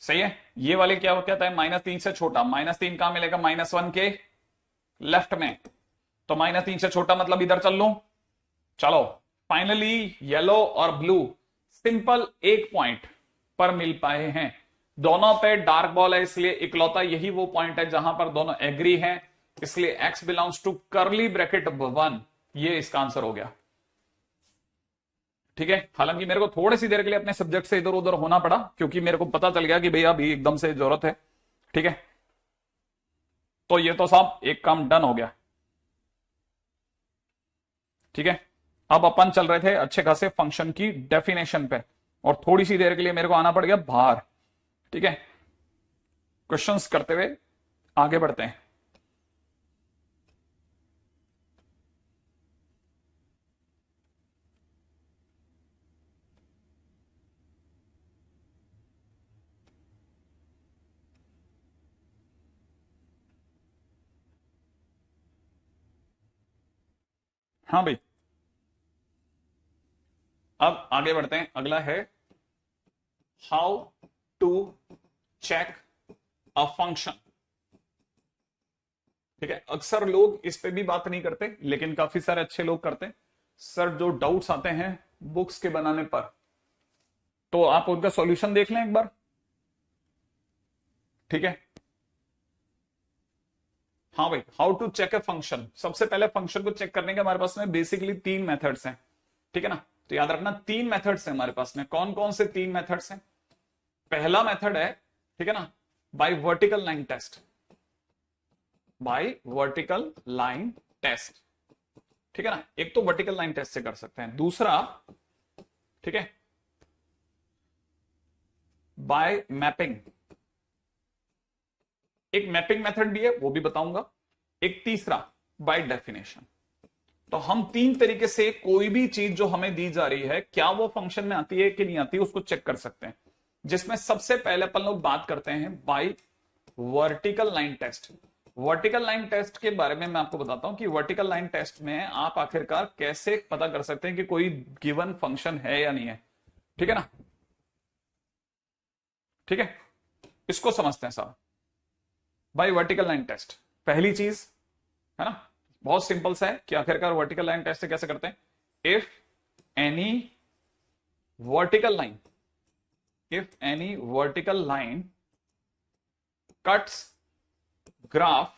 सही है। ये वाले क्या कहता है, -3 से छोटा, -3 कहां मिलेगा, -1 के लेफ्ट में, तो -3 से छोटा मतलब इधर चल लूं। चलो फाइनली येलो और ब्लू सिंपल एक पॉइंट पर मिल पाए हैं, दोनों पे डार्क बॉल है, इसलिए इकलौता यही वो पॉइंट है जहां पर दोनों एग्री हैं, इसलिए x belongs to curly bracket 1, ये इसका आंसर हो गया। ठीक है, हालांकि मेरे को थोड़ी सी देर के लिए अपने सब्जेक्ट से इधर उधर होना पड़ा, क्योंकि मेरे को पता चल गया कि भैया अभी एकदम से जरूरत है। ठीक है, तो ये तो साहब एक काम डन हो गया। ठीक है, अब अपन चल रहे थे अच्छे खासे फंक्शन की डेफिनेशन पे, और थोड़ी सी देर के लिए मेरे को आना पड़ गया बाहर। ठीक है, क्वेश्चंस करते हुए आगे बढ़ते हैं। हाँ भाई, अब आगे बढ़ते हैं। अगला है how to check a function. ठीक है, अक्सर लोग इस पे भी बात नहीं करते, लेकिन काफी सारे अच्छे लोग करते हैं। सर जो डाउट्स आते हैं बुक्स के बनाने पर, तो आप उनका सॉल्यूशन देख लें एक बार। ठीक है, हाँ भाई, how to check a function. सबसे पहले फंक्शन को चेक करने के हमारे पास में बेसिकली 3 मेथड्स हैं। ठीक है ना, तो याद रखना 3 मेथड्स हैं हमारे पास में। कौन कौन से 3 मेथड्स हैं, पहला मेथड है, ठीक है ना, by vertical line test, by vertical line test. ठीक है ना, एक तो वर्टिकल लाइन टेस्ट से कर सकते हैं, दूसरा, ठीक है, बाय मैपिंग। एक मैपिंग मेथड भी है, वो भी बताऊंगा। एक तीसरा बाय डेफिनेशन। तो हम 3 तरीके से कोई भी चीज जो हमें दी जा रही है, क्या वो फंक्शन में आती है कि नहीं आती, उसको चेक कर सकते हैं। जिसमें सबसे पहले अपन लोग बात करते हैं by vertical line test. Vertical line test के बारे में मैं आपको बताता हूं कि वर्टिकल लाइन टेस्ट में आप आखिरकार कैसे पता कर सकते हैं कि कोई गिवन फंक्शन है या नहीं है। ठीक है ना, ठीक है, इसको समझते हैं साहब। By vertical line test. पहली चीज है ना, बहुत सिंपल सा है कि आखिरकार वर्टिकल लाइन टेस्ट कैसे करते हैं। If any vertical line, if any vertical line cuts graph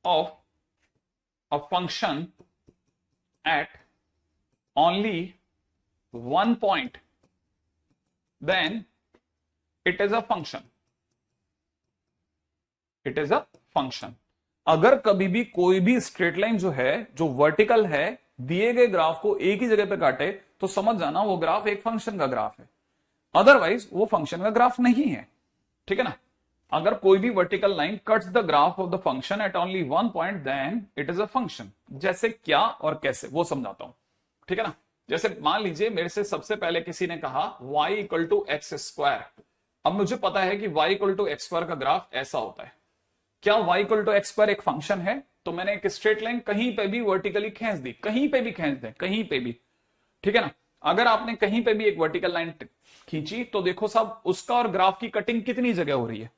of a function at only one point, then it is a function, it is a function। अगर कभी भी कोई भी स्ट्रेट लाइन जो है, जो वर्टिकल है, दिए गए ग्राफ को एक ही जगह पे काटे तो समझ जाना वो ग्राफ एक फंक्शन का ग्राफ है, अदरवाइज वो फंक्शन का ग्राफ नहीं है। ठीक है ना, अगर कोई भी vertical line cuts the graph of the function at only one point then it is a function. जैसे क्या और कैसे वो समझाता हूं। ठीक है ना, जैसे मान लीजिए मेरे से सबसे पहले किसी ने कहा y equal to x square. अब मुझे पता है कि y equal to x square का ग्राफ ऐसा होता है। क्या y equal to x square एक फंक्शन है? तो मैंने एक स्ट्रेट लाइन कहीं पे भी वर्टिकली खींच दी, कहीं पे भी खींच दे, कहीं पे भी। ठीक है ना, अगर आपने कहीं पे भी एक वर्टिकल लाइन खींची तो देखो साहब उसका और ग्राफ की कटिंग कितनी जगह हो रही है।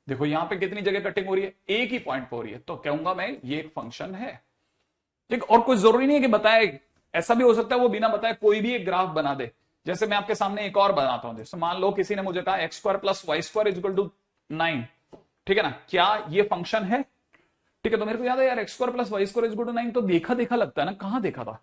देखो यहां पे कितनी जगह कटिंग हो रही है, एक ही पॉइंट पे हो रही है, तो कहूंगा मैं ये एक फंक्शन है। ठीक, और कोई जरूरी नहीं है कि बताए, ऐसा भी हो सकता है वो बिना बताए कोई भी एक ग्राफ बना दे। जैसे मैं आपके सामने एक और बनाता हूं, जैसे मान लो किसी ने मुझे कहा x square plus y square is equal to 9। ठीक है ना, क्या ये फंक्शन है? ठीक है, तो मेरे को याद है यार x square plus y square is equal to 9 तो देखा देखा लगता है ना, कहां देखा था?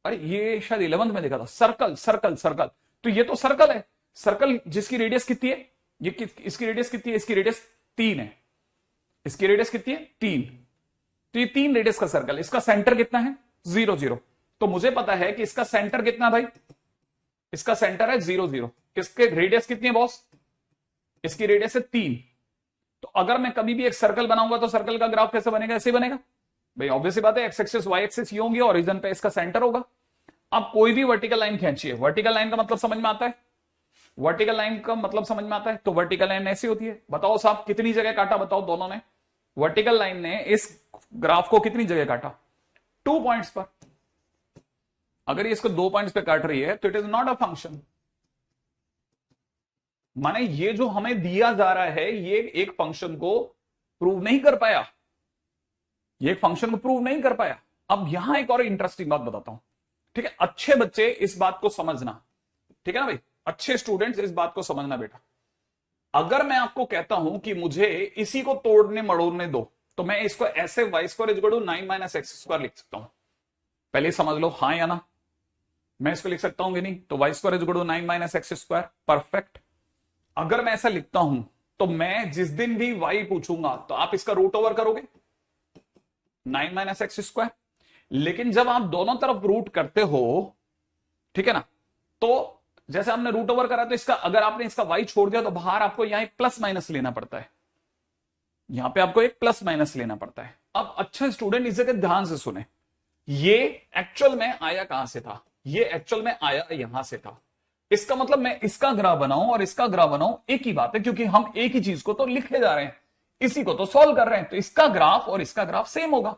अरे ये शायद 11th में देखा था। सर्कल सर्कल सर्कल, तो ये तो सर्कल है। सर्कल जिसकी रेडियस कितनी है, ये इसकी रेडियस कितनी है? इसकी रेडियस 3 है। इसकी रेडियस कितनी है? 3। तो ये 3 रेडियस का सर्कल है। इसका सेंटर कितना है? 0 0। तो मुझे पता है कि इसका सेंटर कितना है भाई, इसका सेंटर है 0 0। इसके रेडियस कितनी है बॉस? इसकी रेडियस है 3। तो अगर मैं कभी भी एक सर्कल बनाऊंगा तो सर्कल का ग्राफ कैसे बनेगा? ऐसे बनेगा भाई, ऑब्वियस बात है, एक्स एक्सिस वाई एक्सिस ये होंगे, ओरिजिन पे इसका सेंटर होगा। अब कोई भी वर्टिकल लाइन खींचिए, वर्टिकल लाइन का मतलब समझ में आता है? वर्टिकल लाइन का मतलब समझ में आता है? तो वर्टिकल लाइन ऐसी होती है। बताओ साहब कितनी जगह काटा, बताओ दोनों ने। वर्टिकल लाइन ने इस ग्राफ को कितनी जगह काटा? 2 पॉइंट्स पर। अगर ये इसको 2 पॉइंट्स पे काट रही है तो it is not a function. माने ये जो हमें दिया जा रहा है ये एक फंक्शन को प्रूव नहीं कर पाया, ये एक फंक्शन को प्रूव नहीं कर पाया। अब यहां एक और इंटरेस्टिंग बात बताता हूं। ठीक है, अच्छे बच्चे इस बात को समझना। ठीक है ना भाई, अच्छे स्टूडेंट्स इस बात को समझना बेटा। अगर मैं आपको कहता हूं कि मुझे इसी को तोड़ने मड़ोड़ने दो, तो मैं इसको ऐसे y square is equal to 9 minus x square लिख सकता हूं। पहले समझ लो हाँ या ना। मैं इसको लिख सकता हूं कि नहीं? तो y square is equal to 9 minus x square, perfect. अगर मैं ऐसा लिखता हूं तो मैं जिस दिन भी वाई पूछूंगा तो आप इसका रूट ओवर करोगे 9 माइनस एक्स स्क्वायर। लेकिन जब आप दोनों तरफ रूट करते हो, ठीक है ना, तो जैसे आपने रूट ओवर करा तो इसका अगर आपने इसका वाई छोड़ दिया तो बाहर आपको यहां एक प्लस माइनस लेना पड़ता है, यहां पे आपको एक प्लस माइनस लेना पड़ता है। अब अच्छा स्टूडेंट इसे के ध्यान से सुने, ये एक्चुअल में आया कहां से था? ये एक्चुअल में आया यहां से था। इसका मतलब मैं इसका ग्राफ बनाऊं और इसका ग्राफ बनाऊं एक ही बात है, क्योंकि हम एक ही चीज को तो लिखे जा रहे हैं, इसी को तो सॉल्व कर रहे हैं। तो इसका ग्राफ और इसका ग्राफ सेम होगा।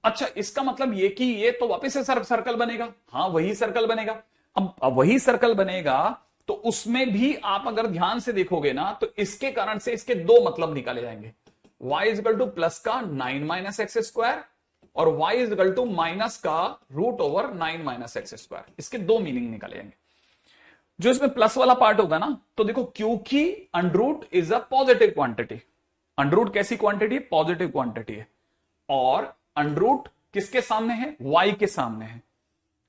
अच्छा, इसका मतलब ये कि ये तो वापस से सर्कल बनेगा। हाँ, वही सर्कल बनेगा। अब वही सर्कल बनेगा तो उसमें भी आप अगर ध्यान से देखोगे ना तो इसके कारण से इसके 2 मतलब निकाले जाएंगे। y is equal to plus का 9 माइनस एक्स स्क्वायर और y is equal to minus का root over 9 minus x square. इसके 2 मीनिंग निकाले जाएंगे। जो इसमें प्लस वाला पार्ट होगा ना, तो देखो क्योंकि under root is a positive quantity. Under root कैसी क्वांटिटी? पॉजिटिव क्वांटिटी है। और अंडरूट किसके सामने है? y के सामने है।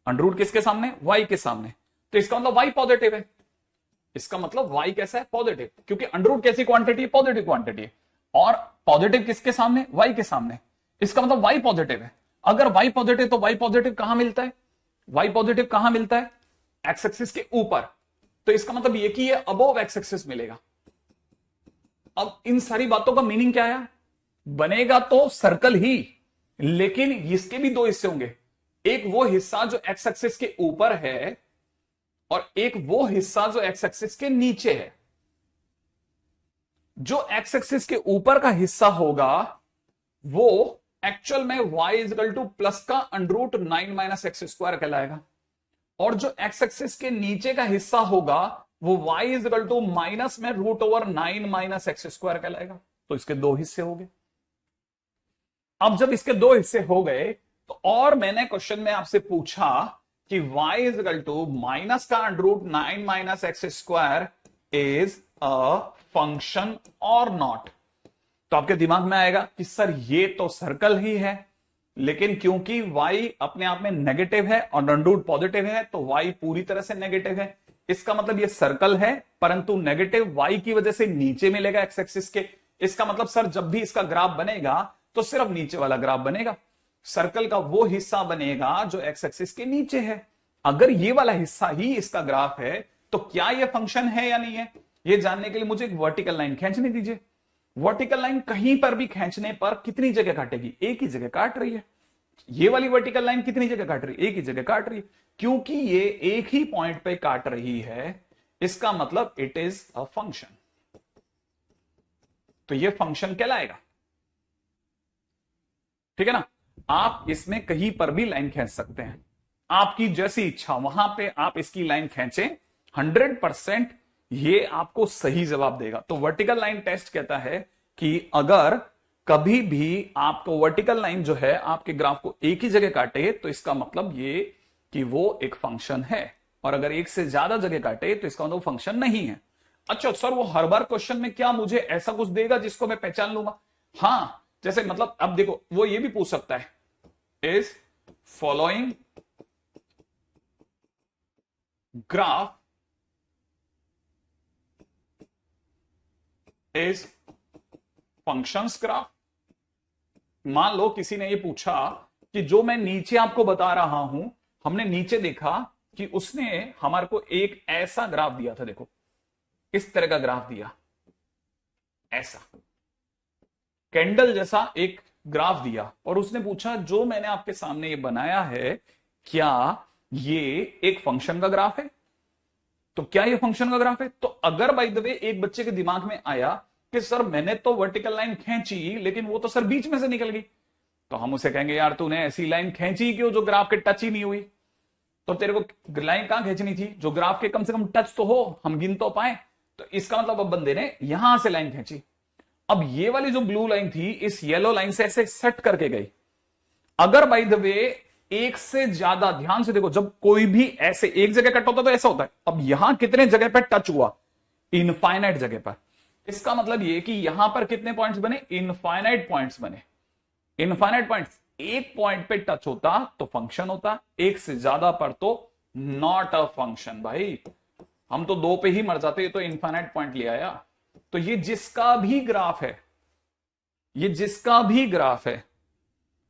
अंडरूट किसके सामने? y के सामने। तो इसका मतलब y पॉजिटिव है। इसका मतलब y कैसा है? पॉजिटिव, क्योंकि अंडरूट कैसी क्वांटिटी है? पॉजिटिव क्वांटिटी है। और पॉजिटिव किसके सामने? y के सामने। इसका मतलब y पॉजिटिव है। अगर y पॉजिटिव तो y पॉजिटिव कहां मिलता है? y पॉजिटिव कहां मिलता है? एक्स एक्सिस के ऊपर। तो इसका मतलब ये कि ये अबोव एक्स एक्सिस मिलेगा। अब इन सारी बातों का मीनिंग क्या है? बनेगा तो सर्कल ही, लेकिन इसके भी 2 हिस्से होंगे। एक वो हिस्सा जो एक्स एक्सिस के ऊपर है और एक वो हिस्सा जो एक्स एक्सिस के नीचे है। जो एक्स एक्सिस के ऊपर का हिस्सा होगा वो एक्चुअल में y is equal to plus का अंडरूट 9 माइनस एक्स स्क्वायर कहलाएगा। और जो एक्स एक्सिस के नीचे का हिस्सा होगा वो y is equal to minus में root over 9 minus x square कहलाएगा। तो इसके दो हिस्से हो गए। अब जब इसके दो हिस्से हो गए तो और मैंने क्वेश्चन में आपसे पूछा कि y is equal to minus का √9 minus x square is a function और नॉट। तो आपके दिमाग में आएगा कि सर ये तो सर्कल ही है, लेकिन क्योंकि y अपने आप में नेगेटिव है और रूट पॉजिटिव है तो y पूरी तरह से नेगेटिव है। इसका मतलब ये सर्कल है परंतु नेगेटिव y की वजह से नीचे मिलेगा एक्स एक्सिस के। इसका मतलब सर जब भी इसका ग्राफ बनेगा तो सिर्फ नीचे वाला ग्राफ बनेगा, सर्कल का वो हिस्सा बनेगा जो एक्स एक्सिस के नीचे है। अगर ये वाला हिस्सा ही इसका ग्राफ है तो क्या ये फंक्शन है या नहीं है, ये जानने के लिए मुझे एक वर्टिकल लाइन खींचने दीजिए। वर्टिकल लाइन कहीं पर भी खींचने पर कितनी जगह काटेगी, एक ही जगह काट रही है। ये वाली वर्टिकल लाइन कितनी जगह काट रही है, एक ही जगह काट रही है। क्योंकि ये एक ही पॉइंट पे काट रही है इसका मतलब इट इज अ फंक्शन, तो ये फंक्शन कहलाएगा। ठीक है ना। आप इसमें कहीं पर भी लाइन खींच सकते हैं, आपकी जैसी इच्छा वहां पे आप इसकी लाइन खींचें, 100% ये आपको सही जवाब देगा। तो वर्टिकल लाइन टेस्ट कहता है कि अगर कभी भी आपको वर्टिकल लाइन जो है आपके ग्राफ को एक ही जगह काटे तो इसका मतलब ये कि वो एक फंक्शन है, और अगर एक से ज्यादा जगह काटे तो इसका मतलब फंक्शन नहीं है। अच्छा सर वो हर बार क्वेश्चन में क्या मुझे ऐसा कुछ देगा जिसको मैं पहचान लूंगा? हाँ, जैसे मतलब अब देखो वो ये भी पूछ सकता है, is following graph is functions graph. मान लो किसी ने ये पूछा कि जो मैं नीचे आपको बता रहा हूं, हमने नीचे देखा कि उसने हमारे को एक ऐसा ग्राफ दिया था, देखो इस तरह का ग्राफ दिया, ऐसा कैंडल जैसा एक ग्राफ दिया, और उसने पूछा जो मैंने आपके सामने ये बनाया है क्या ये एक फंक्शन का ग्राफ है? तो क्या ये फंक्शन का ग्राफ है? तो अगर बाय द वे एक बच्चे के दिमाग में आया कि सर मैंने तो वर्टिकल लाइन खींची लेकिन वो तो सर बीच में से निकल गई, तो हम उसे कहेंगे यार तूने ऐसी लाइन खींची क्यों जो ग्राफ के टच ही नहीं हुई? तो तेरे को लाइन कहां खींचनी थी जो ग्राफ के कम से कम टच तो हो, हम गिन तो पाए। तो इसका मतलब अब बंदे ने यहां से लाइन खींची। अब ये वाली जो ब्लू लाइन थी इस येलो लाइन से ऐसे सेट करके गई। अगर बाय द वे एक से ज्यादा, ध्यान से देखो, जब कोई भी ऐसे एक जगह कट होता तो ऐसा होता है। अब यहां कितने जगह पर टच हुआ? इनफाइनाइट जगह पर। इसका मतलब ये कि यहां पर कितने पॉइंट्स बने? इनफाइनाइट पॉइंट्स बने। इनफाइनाइट पॉइंट्स, एक पॉइंट पे टच होता तो फंक्शन होता, एक से ज्यादा पर तो नॉट अ फंक्शन। भाई हम तो दो पे ही मर जाते, ये तो इनफाइनाइट पॉइंट ले आया। तो ये जिसका भी ग्राफ है, ये जिसका भी ग्राफ है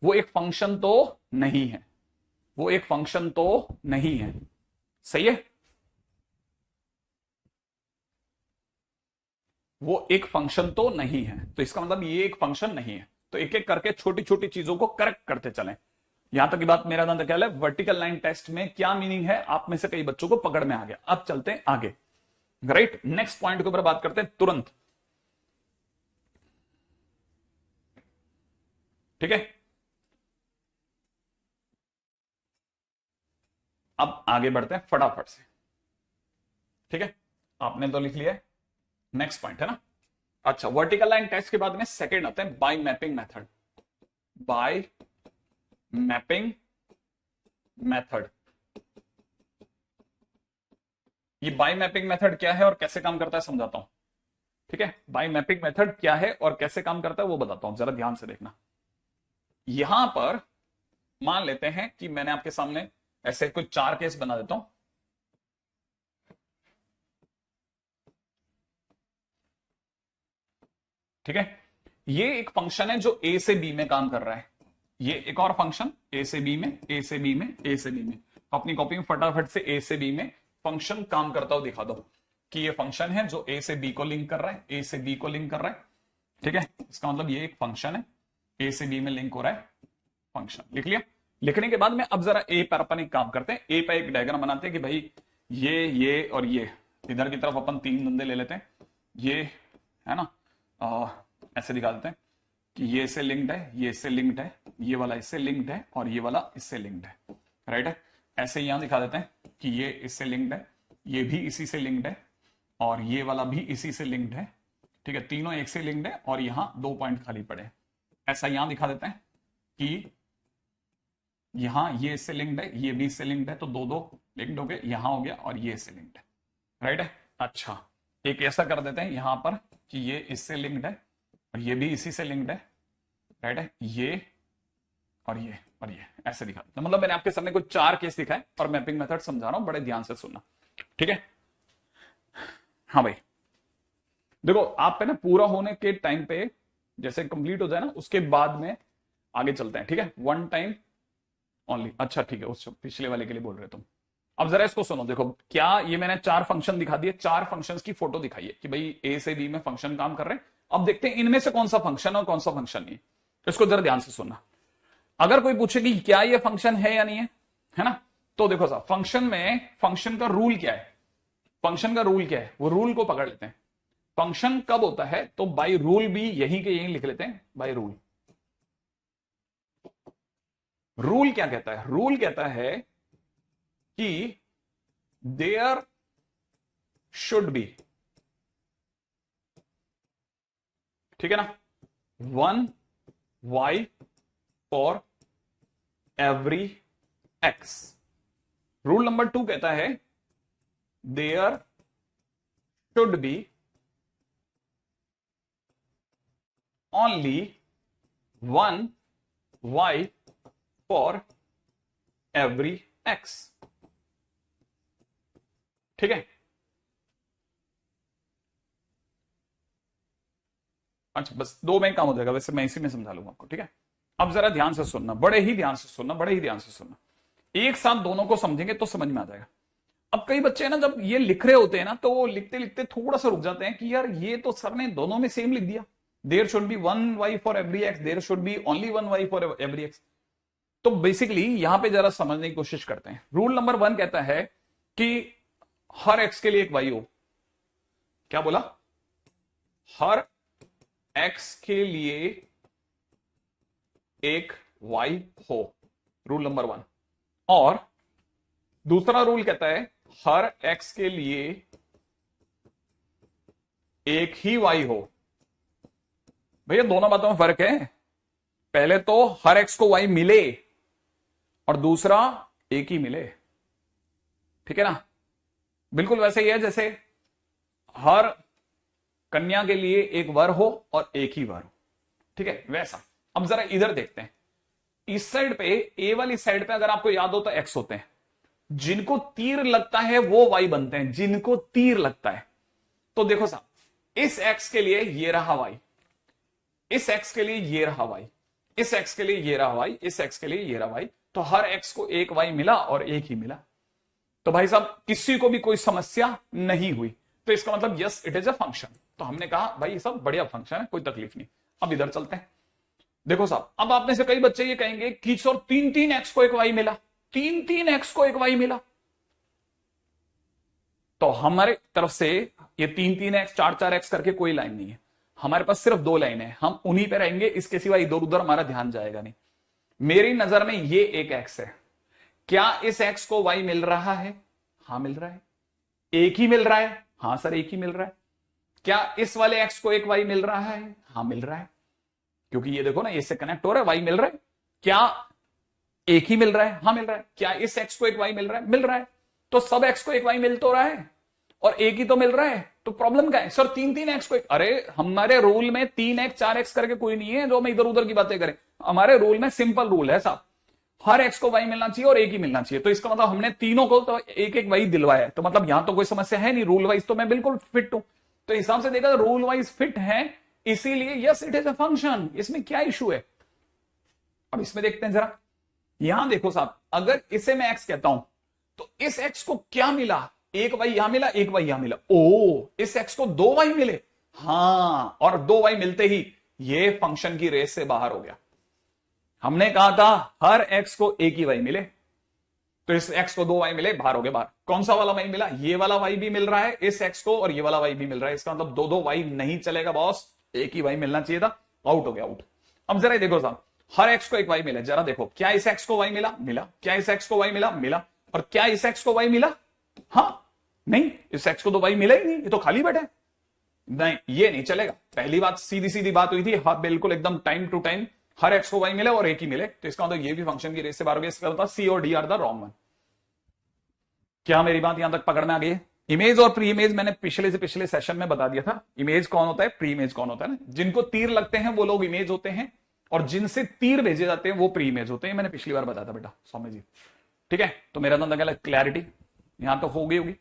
वो एक फंक्शन तो नहीं है, वो एक फंक्शन तो नहीं है। सही है, वो एक फंक्शन तो नहीं है। तो इसका मतलब ये एक फंक्शन नहीं है। तो एक एक करके छोटी छोटी चीजों को करेक्ट करते चलें। यहां तक की बात मेरा अंदर ख्याल है वर्टिकल लाइन टेस्ट में क्या मीनिंग है आप में से कई बच्चों को पकड़ में आ गया। अब चलते हैं आगे, राइट। नेक्स्ट पॉइंट के ऊपर बात करते हैं तुरंत। ठीक है, अब आगे बढ़ते हैं फटाफट से। ठीक है, आपने तो लिख लिया है, नेक्स्ट पॉइंट है ना। अच्छा, वर्टिकल लाइन टेस्ट के बाद में सेकंड आते हैं by mapping method. By mapping method, ये बाय मैपिंग मेथड क्या है और कैसे काम करता है समझाता हूं। ठीक है, बाय मैपिंग मेथड क्या है और कैसे काम करता है वो बताता हूं, जरा ध्यान से देखना। यहां पर मान लेते हैं कि मैंने आपके सामने ऐसे कुछ 4 केस बना देता हूं। ठीक है, ये एक फंक्शन है जो ए से बी में काम कर रहा है। ये एक और फंक्शन ए से बी में, ए से बी में, ए से बी में। अपनी कॉपी में फटाफट से ए से बी में फंक्शन काम करता हुआ दिखा दो कि ये फंक्शन है जो ए से बी को लिंक कर रहा है, ए से बी को लिंक कर रहा है। ठीक है, इसका मतलब ये एक फंक्शन है, ए से बी में लिंक हो रहा है, फंक्शन। लिख लिया। लिखने के बाद में अब जरा ए पर अपन एक काम करते हैं, ए पर एक डायग्राम बनाते हैं कि भाई ये और ये, इधर की तरफ अपन 3 धंधे ले लेते हैं, ये है ना, ऐसे दिखा देते हैं कि ये इससे लिंक्ड है, ये इससे लिंक्ड है, ये वाला इससे लिंक्ड है और ये वाला इससे लिंक्ड है, राइट है। ऐसे यहां दिखा देते हैं कि ये इससे लिंक्ड है, ये भी इसी से लिंक्ड है और ये वाला भी इसी से लिंक्ड है, ठीक है, तीनों एक से लिंक्ड है और यहां 2 पॉइंट खाली पड़े हैं। ऐसा यहां दिखा देते हैं कि यहां ये इससे लिंक्ड है, ये भी इससे लिंक्ड है, तो दो दो लिंक्ड हो गए, यहां हो गया और ये इससे लिंक्ड है, राइट है। अच्छा, एक ऐसा कर देते हैं यहां पर कि ये इससे लिंक्ड है और ये भी इसी से लिंक्ड है, राइट है, ये और ये और ये, ऐसे दिखा देते हैं। मतलब मैंने आपके सामने कुछ 4 केस दिखाए और मैपिंग मेथड समझा रहा हूं, बड़े ध्यान से सुनना, ठीक है। हाँ भाई, देखो आप पे ना पूरा होने के टाइम पे जैसे कंप्लीट हो जाए ना, उसके बाद में आगे चलते हैं, ठीक है। 1 टाइम ओनली। अच्छा ठीक है, उस पिछले वाले के लिए बोल रहे तुम। अब जरा इसको सुनो, देखो क्या ये मैंने 4 फंक्शन दिखा दिए, 4 फंक्शंस की फोटो दिखाई है कि भाई ए से बी में फंक्शन काम कर रहे हैं। अब देखते हैं इनमें से कौन सा फंक्शन और कौन सा फंक्शन नहीं। इसको जरा ध्यान से सुनना। अगर कोई पूछे कि क्या ये फंक्शन है या नहीं है ना, तो देखो साहब फंक्शन में फंक्शन का रूल क्या है, फंक्शन का रूल क्या है, वो रूल को पकड़ लेते हैं। फंक्शन कब होता है, तो बाय रूल भी यहीं के यहीं लिख लेते हैं, बाय रूल। रूल क्या कहता है, रूल कहता है कि देयर शुड बी, ठीक है ना, 1 y for every x। Rule number 2 कहता है there should be only 1 y for every x, ठीक है। अच्छा बस 2 में काम हो जाएगा, वैसे मैं इसी में समझा लूंगा आपको, ठीक है। अब जरा ध्यान से सुनना, बड़े ही ध्यान से सुनना, बड़े ही ध्यान से सुनना, एक साथ दोनों को समझेंगे तो समझ में आ जाएगा। अब कई बच्चे ना जब ये लिख रहे होते हैं ना, तो वो लिखते लिखते थोड़ा सा रुक जाते हैं कि यार ये तो सर ने दोनों में सेम लिख दिया, there should be 1 y for every x, there should be only 1 y for every x। तो बेसिकली यहां पे जरा समझने की कोशिश करते हैं। रूल नंबर 1 कहता है कि हर x के लिए एक y हो। क्या बोला, हर x के लिए एक y हो, रूल नंबर 1। और दूसरा रूल कहता है हर x के लिए एक ही y हो। भैया दोनों बातों में फर्क है, पहले तो हर x को y मिले और दूसरा एक ही मिले, ठीक है ना। बिल्कुल वैसे ही है जैसे हर कन्या के लिए एक वर हो और एक ही वर हो, ठीक है, वैसा। अब जरा इधर देखते हैं, इस साइड पे, ए वाली साइड पे अगर आपको याद हो तो एक्स होते हैं, जिनको तीर लगता है वो वाई बनते हैं, जिनको तीर लगता है। तो देखो साहब, इस एक्स के लिए ये रहा वाई, इस एक्स के लिए ये रहा वाई, इस एक्स के लिए ये रहा वाई, इस एक्स के लिए ये रहा वाई। तो हर एक्स को एक वाई मिला और एक ही मिला। तो भाई साहब किसी को भी कोई समस्या नहीं हुई, तो इसका मतलब yes it is a function. तो हमने कहा भाई ये सब बढ़िया फंक्शन है, कोई तकलीफ नहीं। अब इधर चलते हैं। देखो साहब, अब आप में से कई बच्चे ये कहेंगे कि सर 3 एक्स को एक वाई मिला, 3 एक्स को एक वाई मिला। तो हमारे तरफ से ये 3 एक्स 4 एक्स करके कोई लाइन नहीं है, हमारे पास सिर्फ 2 लाइन है, हम उन्हीं पे रहेंगे, इसके सिवा इधर उधर हमारा ध्यान जाएगा नहीं। मेरी नजर में ये एक एक्स है, क्या इस एक्स को वाई मिल रहा है? हां मिल रहा है। एक ही मिल रहा है? हां सर एक ही मिल रहा है। क्या इस वाले एक्स को एक वाई मिल रहा है? हां मिल रहा है, क्योंकि ये देखो ना, इससे कनेक्ट हो रहा है, वाई मिल रहा है। क्या एक ही मिल रहा है? हाँ मिल रहा है। क्या इस एक्स को एक वाई मिल रहा है? मिल रहा है। तो सब एक्स को एक वाई मिल तो रहा है और एक ही तो मिल रहा है, तो प्रॉब्लम क्या है? सर 3 एक्स को अरे हमारे रूल में 3 एक्स 4 एक्स करके कोई नहीं है जो हम इधर उधर की बातें करें। हमारे रूल में सिंपल रूल है साहब, हर एक्स को वाई मिलना चाहिए और एक ही मिलना चाहिए। तो इसका मतलब हमने तीनों को तो एक एक वाई दिलवाया है, तो मतलब यहां तो कोई समस्या है नहीं, रूल वाइज तो मैं बिल्कुल फिट हूं। तो हिसाब से देखा रूल वाइज फिट है, इसीलिए yes it is a function. इसमें क्या इशू है? अब इसमें देखते हैं जरा। यहां देखो साहब, अगर इसे मैं एक्स कहता हूं तो इस एक्स को क्या मिला? एक वाई यहां मिला, एक वाई यहां मिला। ओ, इस एक्स को 2 वाई मिले। हां, और 2 वाई मिलते ही ये फंक्शन की रेस से बाहर हो गया। हमने कहा था हर एक्स को एक ही वाई मिले, तो इस एक्स को 2 वाई मिले, बाहर हो गए बाहर। कौन सा वाला वाई मिला? ये वाला वाई भी मिल रहा है इस एक्स को, और ये वाला वाई भी मिल रहा है। इसका मतलब 2 वाई नहीं चलेगा बॉस, एक ही वाई मिलना चाहिए था। आउट हो गया, आउट। अब जरा देखो साहब, हर एक्स को एक वाई मिला, जरा देखो क्या इस एक्स को वाई मिला? मिला। क्या इस एक्स को वाई मिला? मिला। और क्या इस एक्स को वाई मिला? हाँ नहीं, इस एक्स को तो वाई मिला ही नहीं, ये तो खाली बैठा है। नहीं, ये नहीं चलेगा। पहली बात सीधी सीधी बात हुई थी, हाँ बिल्कुल एकदम टाइम टू टाइम हर एक्स को वाई मिले और एक ही मिले, तो इसका मतलब ये भी फंक्शन की रेस से बाहर हो गया। इसका मतलब सी और D R the wrong one. क्या मेरी बात यहां तक पकड़ में आ गई है? इमेज और प्री इमेज मैंने पिछले से पिछले सेशन में बता दिया था। इमेज कौन होता है, प्री इमेज कौन होता है ना। जिनको तीर लगते हैं वो लोग इमेज होते हैं, और जिनसे तीर भेजे जाते हैं वो प्री इमेज होते हैं। मैंने पिछली बार बताया था बेटा सौम्य जी, ठीक है। तो मेरा तो क्लैरिटी यहां तो हो गई होगी,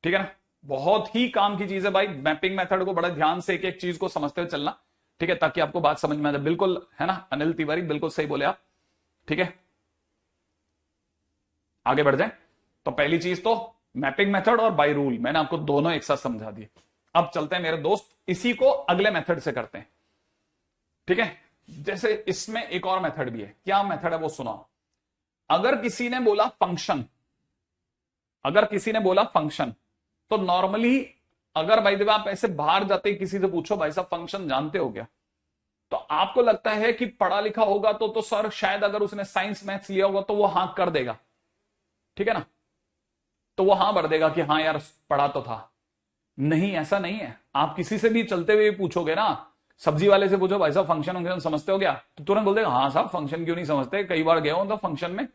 ठीक है ना। बहुत ही काम की चीज है भाई, मैपिंग मेथड को बड़ा ध्यान से एक एक चीज को समझते हुए चलना, ठीक है, ताकि आपको बात समझ में आ जाए। बिल्कुल है ना अनिल तिवारी, बिल्कुल सही बोले आप, ठीक है। आगे बढ़ जाए। तो पहली चीज तो मैपिंग मेथड और बाय रूल मैंने आपको दोनों एक साथ समझा दिए। अब चलते हैं मेरे दोस्त, इसी को अगले मेथड से करते हैं, ठीक है। जैसे इसमें एक और मेथड भी है। क्या मेथड है वो सुनाओ। अगर किसी ने बोला फंक्शन, अगर किसी ने बोला फंक्शन, तो नॉर्मली अगर भाई देव आप ऐसे बाहर जाते ही किसी से पूछो भाई साहब फंक्शन जानते हो क्या, तो आपको लगता है कि पढ़ा लिखा होगा तो सर शायद अगर उसने साइंस मैथ्स लिया होगा तो वो हाँ कर देगा, ठीक है ना, तो वो हाँ भर देगा कि हाँ यार पढ़ा तो था। नहीं, ऐसा नहीं है। आप किसी से भी चलते हुए पूछोगे ना, सब्जी वाले से पूछो भाई साहब फंक्शन समझते हो क्या, तो तुरंत बोल देगा हाँ साहब फंक्शन क्यों नहीं समझते, कई बार गए हो तो फंक्शन में।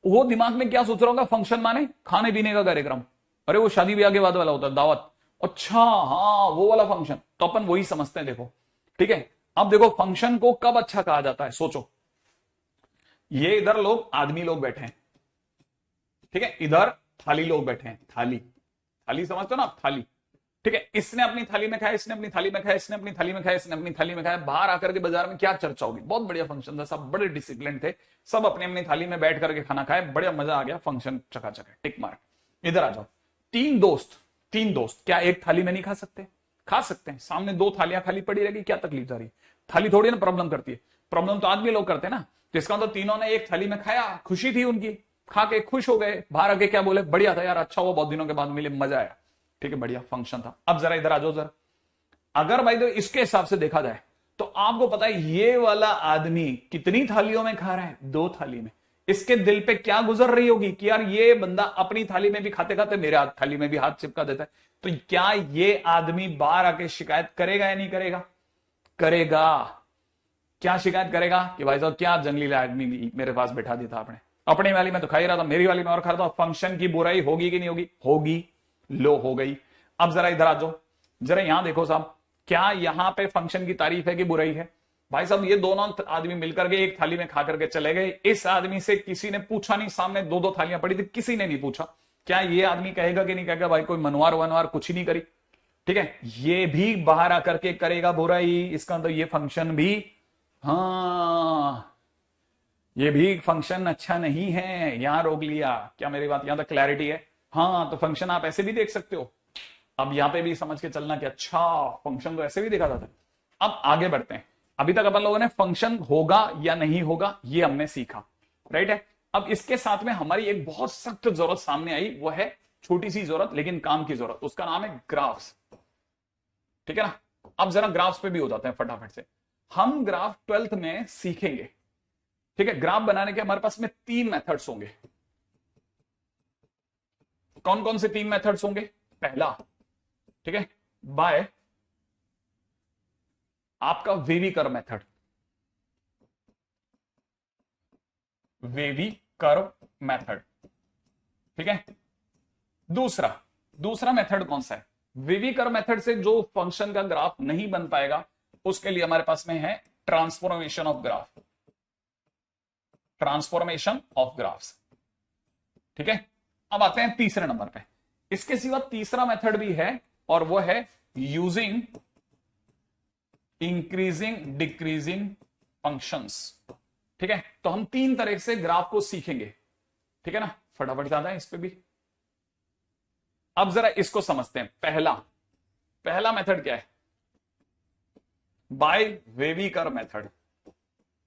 वो दिमाग में क्या सोच रहा होगा, फंक्शन माने खाने पीने का कार्यक्रम, अरे वो शादी ब्याह के बाद वाला होता है दावत, अच्छा हाँ वो वाला फंक्शन, तो अपन वही समझते हैं। देखो ठीक है, अब देखो फंक्शन को कब अच्छा कहा जाता है, सोचो। ये इधर लोग आदमी लोग बैठे हैं, ठीक है, इधर थाली लोग बैठे हैं, थाली, थाली समझते हो ना, थाली, ठीक है। इसने अपनी थाली में खाया, इसने अपनी थाली में खाया, इसने अपनी थाली में खाया, इसने अपनी थाली में खाया। बाहर आकर के बाजार में क्या चर्चा होगी, बहुत बढ़िया फंक्शन था, सब बड़े डिसिप्लिन थे, सब अपनी अपनी थाली में बैठ करके खाना खाए, बढ़िया मजा आ गया, फंक्शन चकाचक है, टिक मार्क। इधर आ जाओ, तीन दोस्त क्या एक थाली में नहीं खा सकते, खा सकते हैं। सामने दो थालियां खाली पड़ी रहेगी, क्या तकलीफ जा रही है, थाली थोड़ी ना प्रॉब्लम करती है, प्रॉब्लम तो आदमी लोग करते हैं ना। तो इसका मतलब तीनों ने एक थाली में खाया, खुशी थी उनकी, खा के खुश हो गए, बाहर आके क्या बोले, बढ़िया था यार, अच्छा हुआ बहुत दिनों के बाद मिले, मजा आया, ठीक है, बढ़िया फंक्शन था। अब जरा इधर आ जाओ जरा, अगर भाई तो इसके हिसाब से देखा जाए तो आपको पता है ये वाला आदमी कितनी थालियों में खा रहा है, दो थाली में। इसके दिल पे क्या गुजर रही होगी कि यार ये बंदा अपनी थाली में भी खाते खाते मेरे हाथ थाली में भी हाथ चिपका देता है। तो क्या ये आदमी बाहर आके शिकायत करेगा या नहीं करेगा, करेगा। क्या शिकायत करेगा कि भाई साहब क्या जंगली आदमी मेरे पास बैठा दिया था आपने, अपनी वाली में तो खा ही रहा था, मेरी वाली में और खा रहा था। फंक्शन की बुराई होगी कि नहीं होगी, होगी, लो हो गई। अब जरा इधर आ जाओ, जरा यहां देखो साहब, क्या यहां पे फंक्शन की तारीफ है कि बुराई है। भाई साहब ये दोनों आदमी मिलकर के एक थाली में खा करके चले गए, इस आदमी से किसी ने पूछा नहीं, सामने दो दो थालियां पड़ी थी, किसी ने नहीं पूछा। क्या ये आदमी कहेगा कि नहीं कहेगा, भाई कोई मनवार वनवार कुछ ही नहीं करी, ठीक है। ये भी बाहर आकर के करेगा बुराई, इसका मतलब ये फंक्शन भी, हाँ ये भी फंक्शन अच्छा नहीं है, यहां रोक लिया। क्या मेरी बात यहां तक क्लैरिटी है? हाँ, तो फंक्शन आप ऐसे भी देख सकते हो। अब यहां पे भी समझ के चलना कि अच्छा फंक्शन तो ऐसे भी देखा जाता है। अब आगे बढ़ते हैं। अभी तक अपन लोगों ने फंक्शन होगा या नहीं होगा ये हमने सीखा, राइट है। अब इसके साथ में हमारी एक बहुत सख्त जरूरत सामने आई, वो है छोटी सी जरूरत लेकिन काम की जरूरत, उसका नाम है ग्राफ्स, ठीक है ना। अब जरा ग्राफ्स पे भी हो जाते हैं फटाफट से। हम ग्राफ 12th में सीखेंगे, ठीक है। ग्राफ बनाने के हमारे पास में 3 मेथड्स होंगे। कौन कौन से 3 मेथड्स होंगे? पहला, ठीक है, बाय आपका wavy curve method, wavy curve method, ठीक है। दूसरा मेथड कौन सा है? वेवी कर्व मेथड से जो फंक्शन का ग्राफ नहीं बन पाएगा उसके लिए हमारे पास में है transformation of graph, transformation of graphs, ठीक है। अब आते हैं तीसरे नंबर पे। इसके सिवा तीसरा मेथड भी है और वो है यूजिंग इंक्रीजिंग डिक्रीजिंग फंक्शंस, ठीक है। तो हम 3 तरह से ग्राफ को सीखेंगे, ठीक है ना। फटाफट ज्यादा है इस पे भी। अब जरा इसको समझते हैं। पहला मेथड क्या है? By wavy curve method.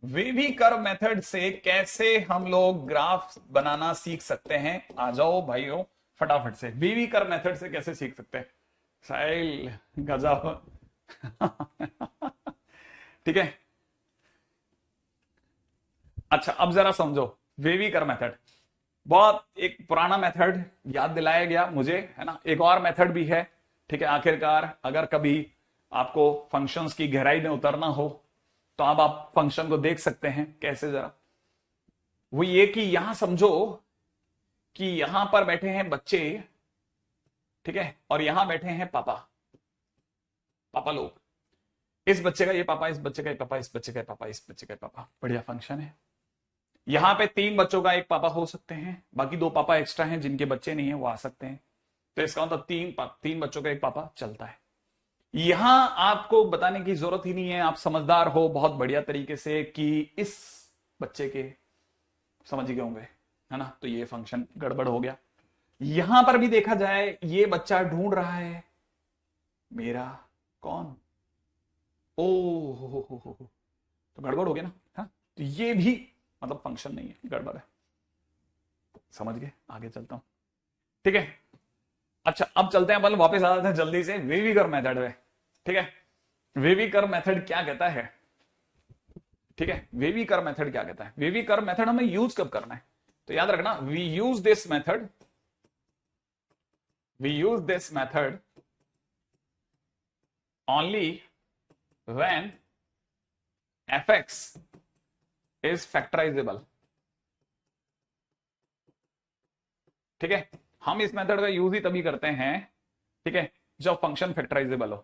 Wavy curve method से कैसे हम लोग ग्राफ बनाना सीख सकते हैं? आ जाओ भाइयों फटाफट से। वेवी कर्व मेथड से कैसे सीख सकते हैं? साहिल गजब ठीक है। अच्छा अब जरा समझो वेवी कर्व मेथड, बहुत एक पुराना मेथड याद दिलाया गया मुझे, है ना। एक और मेथड भी है, ठीक है। आखिरकार अगर कभी आपको फंक्शंस की गहराई में उतरना हो तो अब आप फंक्शन को देख सकते हैं कैसे जरा। वो ये कि यहां समझो कि यहां पर बैठे हैं बच्चे, ठीक है, और यहां बैठे हैं पापा, पापा लोग। इस बच्चे का ये पापा, इस बच्चे का ये पापा, इस बच्चे का ये पापा, इस बच्चे का ये पापा। बढ़िया फंक्शन है। यहां पे 3 बच्चों का एक पापा हो सकते हैं, बाकी 2 पापा एक्स्ट्रा हैं जिनके बच्चे नहीं है वो आ सकते हैं। तो इसका मतलब 3 बच्चों का एक पापा चलता है। यहां आपको बताने की जरूरत ही नहीं है, आप समझदार हो बहुत बढ़िया तरीके से कि इस बच्चे के, समझ गए होंगे, है ना। तो ये फंक्शन गड़बड़ हो गया। यहां पर भी देखा जाए ये बच्चा ढूंढ रहा है मेरा कौन, ओ हो, तो गड़बड़ हो गया ना। हाँ, तो ये भी मतलब फंक्शन नहीं है, गड़बड़ है। समझ गए, आगे चलता हूं, ठीक है। अच्छा, अब चलते हैं अपन वापस आ जाते हैं जल्दी से वेविकर मेथड में, ठीक है। वेविकर मेथड क्या कहता है, ठीक है। वेविकर मेथड क्या कहता है, वेविकर मेथड हमें यूज कब करना है, तो याद रखना, we use this method only when fx is factorizable, ठीक है। हम इस मेथड का यूज ही तभी करते हैं, ठीक है, जब फंक्शन फैक्टराइजेबल हो।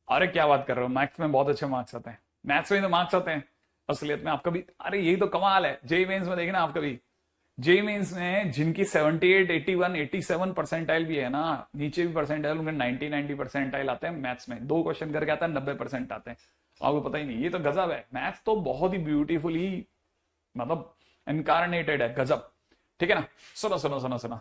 अरे क्या बात कर रहे हो, मैथ्स में बहुत अच्छे मार्क्स आते हैं, मैथ्स में तो मार्क्स आते हैं असलियत में। आप कभी, अरे यही तो कमाल है, जेई मेंस में देखना आप कभी, जेई मेंस में जिनकी 78, 81, 87 परसेंटाइल भी है ना, नीचे भी परसेंटाइल उनके 90 परसेंटाइल आते हैं मैथ्स में। 2 क्वेश्चन करके आता है 90% आते हैं, आपको पता ही नहीं। ये तो गजब है, मैथ्स तो बहुत ही ब्यूटीफुली मतलब इनकारनेटेड है, गजब, ठीक है ना। सुनो सुनो सुनो सुनो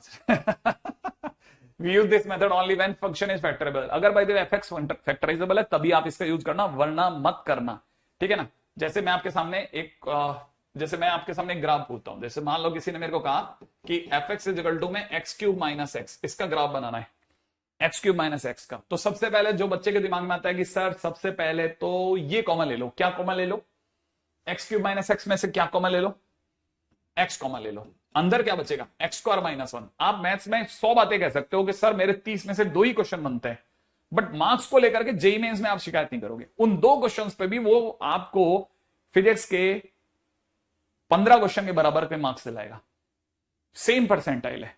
we use this method only when function is factorable। अगर by the way fx factorizable है तभी आप इसका यूज करना, वरना मत करना, ठीक है ना। जैसे मैं आपके सामने एक ग्राफ पूछता हूं, जैसे मान लो किसी ने मेरे को कहा कि fx इज इक्वल टू में x³ माइनस एक्स, इसका ग्राफ बनाना है x³ माइनस एक्स का। तो सबसे पहले जो बच्चे के दिमाग में आता है कि सर सबसे पहले तो ये कॉमन ले लो, क्या कॉमन ले लो, x³ माइनस एक्स में से क्या कॉमन ले लो, x कॉमन ले लो, अंदर क्या बचेगा x² माइनस 1। आप मैथ्स में 100 बातें कह सकते हो कि सर मेरे 30 में से 2 ही क्वेश्चन बनते हैं, बट मार्क्स को लेकर के जेईई मेंस में आप शिकायत नहीं करोगे। उन 2 क्वेश्चंस पे भी वो आपको फिजिक्स के 15 क्वेश्चन के बराबर पे मार्क्स दिलाएगा, सेम परसेंटाइल है।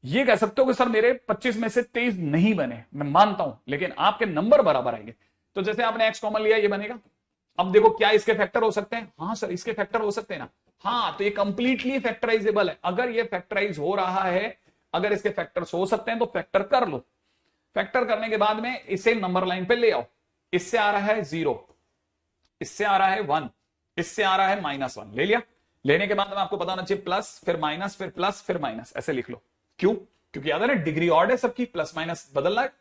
ये कह सकते हो कि सर मेरे 25 में से 23 नहीं बने, मैं मानता हूं, लेकिन आपके नंबर बराबर आएंगे। तो जैसे आपने x कॉमन लिया, ये बनेगा। अब देखो क्या इसके फैक्टर हो सकते हैं, हाँ सर इसके फैक्टर हो सकते हैं ना, हाँ, तो ये कंप्लीटली फैक्टराइजेबल है। अगर ये फैक्टराइज हो रहा है, अगर इसके फैक्टर्स हो सकते हैं तो फैक्टर कर लो। फैक्टर करने के बाद में इसे नंबर लाइन पे ले आओ। इससे आ रहा है 0, इससे आ रहा है 1, इससे आ रहा है -1, ले लिया। लेने के बाद में आपको पता होना चाहिए प्लस, फिर माइनस, फिर प्लस, फिर माइनस, ऐसे लिख लो। क्यों, क्योंकि याद है ना डिग्री ऑड है सबकी, प्लस माइनस बदल रहा है,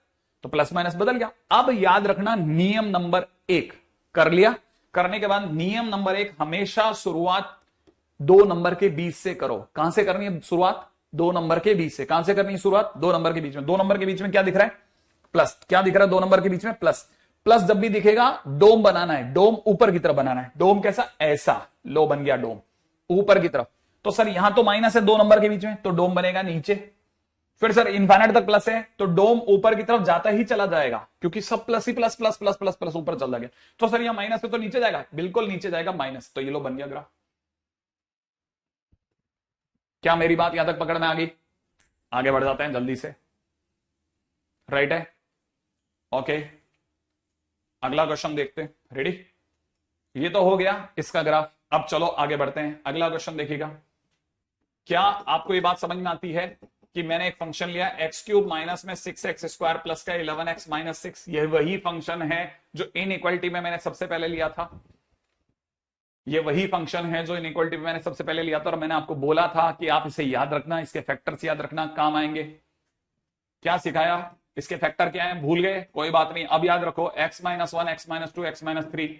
तो प्लस माइनस बदल गया। अब याद रखना नियम नंबर 1 कर लिया। करने के बाद नियम नंबर 1, हमेशा शुरुआत 2 नंबर के बीच से करो। कहां से करनी है शुरुआत, 2 नंबर के बीच से। कहां से करनी है शुरुआत, 2 नंबर के बीच में। 2 नंबर के बीच में क्या दिख रहा है, प्लस। क्या दिख रहा है 2 नंबर के बीच में, प्लस। प्लस जब भी दिखेगा डोम बनाना है, डोम ऊपर की तरफ बनाना है। डोम कैसा, ऐसा, लो बन गया डोम ऊपर की तरफ। तो सर यहां तो माइनस है 2 नंबर के बीच में, तो डोम बनेगा नीचे। फिर सर इनफाइनाइट तक प्लस है, तो डोम ऊपर की तरफ जाता ही चला जाएगा, क्योंकि सब प्लस ही plus plus plus plus plus ऊपर चला गया। तो सर यहां माइनस है तो नीचे जाएगा, बिल्कुल नीचे जाएगा माइनस। तो ये लो बन गया ग्राफ। क्या मेरी बात यहां तक पकड़ में आ गई, आगे बढ़ जाते हैं जल्दी से, राइट है, ओके। अगला क्वेश्चन देखते हैं, रेडी। ये तो हो गया इसका ग्राफ। अब चलो आगे बढ़ते हैं, अगला क्वेश्चन देखिएगा। क्या आपको ये बात समझ में आती है कि मैंने एक फंक्शन लिया x³ माइनस में 6x² प्लस का 11x माइनस 6, यह वही फंक्शन है जो इनइक्वालिटी में मैंने सबसे पहले लिया था। ये वही फंक्शन है जो इनइक्वालिटी में मैंने सबसे पहले लिया था, और मैंने आपको बोला था कि आप इसे याद रखना, इसके फैक्टर्स याद रखना, काम आएंगे। क्या सिखाया, इसके फैक्टर क्या है, भूल गए, कोई बात नहीं, अब याद रखो x minus 1, x minus 2, x minus 3,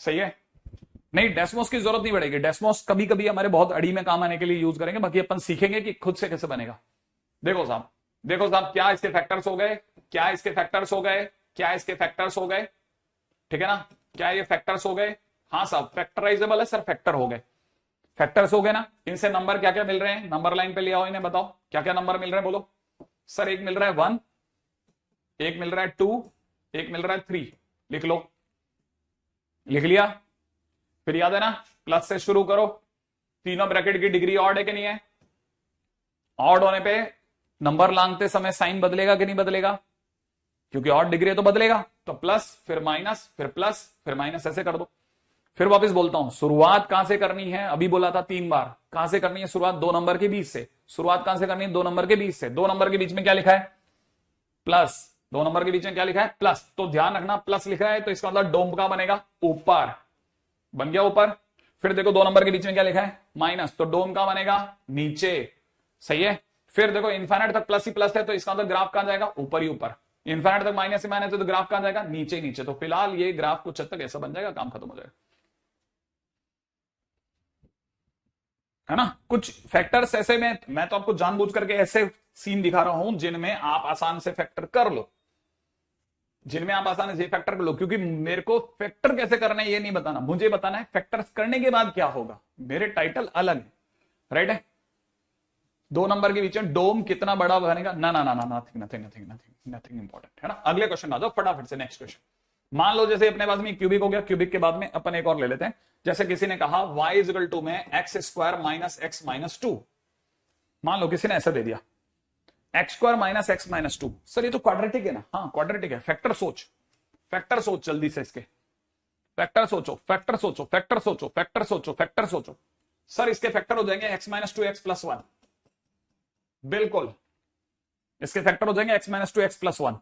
सही है। नहीं, डेस्मोस की जरूरत नहीं पड़ेगी, डेस्मोस कभी कभी हमारे बहुत अड़ी में काम आने के लिए यूज करेंगे, बाकी अपन सीखेंगे कि खुद से कैसे बनेगा। देखो साहब, देखो साहब, क्या इसके फैक्टर्स हो गए, क्या इसके फैक्टर्स हो गए, क्या इसके फैक्टर्स हो गए, ठीक है ना, क्या ये फैक्टर्स हो गए, हाँ साहब फैक्टराइजेबल है सर, फैक्टर हो गए। फैक्टर्स हो गए ना, इनसे नंबर क्या क्या मिल रहे हैं, नंबर लाइन पे ले आओ, इन्हें बताओ क्या क्या नंबर मिल रहे हैं, बोलो। सर एक मिल रहा है 1, एक मिल रहा है 2, एक मिल रहा है 3। लिख लो, लिख लिया। फिर याद है ना, प्लस से शुरू करो। तीनों ब्रैकेट की डिग्री ऑड है कि नहीं है? ऑड होने पे नंबर लांघते समय साइन बदलेगा कि नहीं बदलेगा? क्योंकि ऑड डिग्री है तो बदलेगा। तो प्लस फिर माइनस फिर प्लस फिर माइनस, ऐसे कर दो। फिर वापस बोलता हूं, शुरुआत कहां से करनी है? अभी बोला था 3 बार, कहां से करनी है शुरुआत? 2 नंबर के बीच से। शुरुआत कहां से करनी है? 2 नंबर के बीच से। 2 नंबर के बीच में क्या लिखा है? प्लस। 2 नंबर के बीच में क्या लिखा है? प्लस। तो ध्यान रखना, प्लस लिखा है तो इसका मतलब डोम का बनेगा ऊपर, बन गया ऊपर। फिर देखो 2 नंबर के बीच में क्या लिखा है? माइनस, तो डोम का बनेगा नीचे। सही है। फिर देखो इन्फाइनाइट तक प्लस ही प्लस है तो इसका मतलब ग्राफ कहां जाएगा? ऊपर ही ऊपर। इन्फाइनाइट तक माइनस ही माइनस है तो ग्राफ कहां जाएगा? नीचे ही नीचे। तो फिलहाल ये ग्राफ कुछ हद तक ऐसा बन जाएगा, काम खत्म हो जाएगा, है ना। कुछ फैक्टर्स ऐसे में मैं तो आपको जानबूझ करके ऐसे सीन दिखा रहा हूं जिनमें आप आसान से फैक्टर कर लो, जिनमें आप आसानी से फैक्टर कर लो, क्योंकि मेरे को फैक्टर कैसे करना है ये नहीं बताना, मुझे बताना है फैक्टर्स करने के बाद क्या होगा। मेरे टाइटल अलग है, राइट है। 2 नंबर के बीच में डोम कितना बड़ा बनेगा? ना ना ना ना, nothing nothing nothing nothing nothing important, है ना। अगले क्वेश्चन आ जाओ फटाफट से, नेक्स्ट क्वेश्चन। मान लो जैसे अपने पास में क्यूबिक हो गया, क्यूबिक के बाद में अपन एक और ले लेते हैं। जैसे किसी ने कहा y इक्वल टू में x square minus x minus 2। मान लो किसी ने ऐसा दे दिया, x square minus x minus 2। Sir ये तो क्वाड्रेटिक है ना? हाँ क्वाड्रेटिक है। फैक्टर सोच, फैक्टर सोच जल्दी से इसके। फैक्टर सोचो, फैक्टर सोचो, फैक्टर सोचो, फैक्टर सोचो, फैक्टर सोचो। सर इसके फैक्टर हो जाएंगे एक्स माइनस 2 एक्स प्लस 1। बिल्कुल, इसके फैक्टर हो जाएंगे एक्स माइनस 2 एक्स प्लस 1।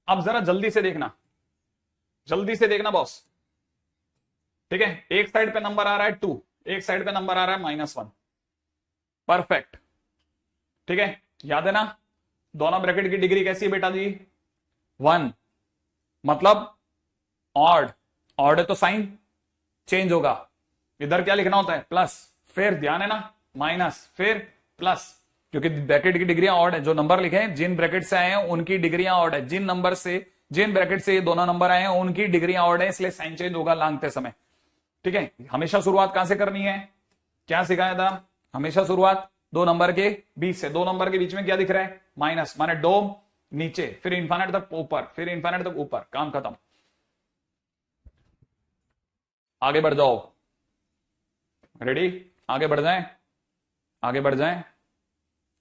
अब जरा जल्दी से देखना, जल्दी से देखना बॉस, ठीक है। एक साइड पे नंबर आ रहा है 2, एक साइड पे नंबर आ रहा है -1। परफेक्ट, ठीक है। याद है ना, दोनों ब्रैकेट की डिग्री कैसी है बेटा जी? 1। मतलब ऑड, ऑड है तो साइन चेंज होगा। इधर क्या लिखना होता है? प्लस। फिर ध्यान है ना, माइनस फिर प्लस, क्योंकि ब्रैकेट की डिग्रियां ऑड है। जो नंबर लिखे हैं जिन ब्रैकेट से आए हैं उनकी डिग्रियां ऑड है, जिन नंबर से, जिन ब्रैकेट से ये दोनों नंबर आए हैं उनकी डिग्रियां ऑड है, इसलिए साइन चेंज होगा लांघते समय, ठीक है। हमेशा शुरुआत कहां से करनी है? क्या सिखाया था? हमेशा शुरुआत 2 नंबर के बीच से। 2 नंबर के बीच में क्या दिख रहा है? माइनस, माने डोम नीचे, फिर इन्फाइनाइट तक ऊपर, फिर इन्फाइनाइट तक ऊपर, काम खत्म। आगे बढ़ जाओ, रेडी? आगे बढ़ जाएं, आगे बढ़ जाएं,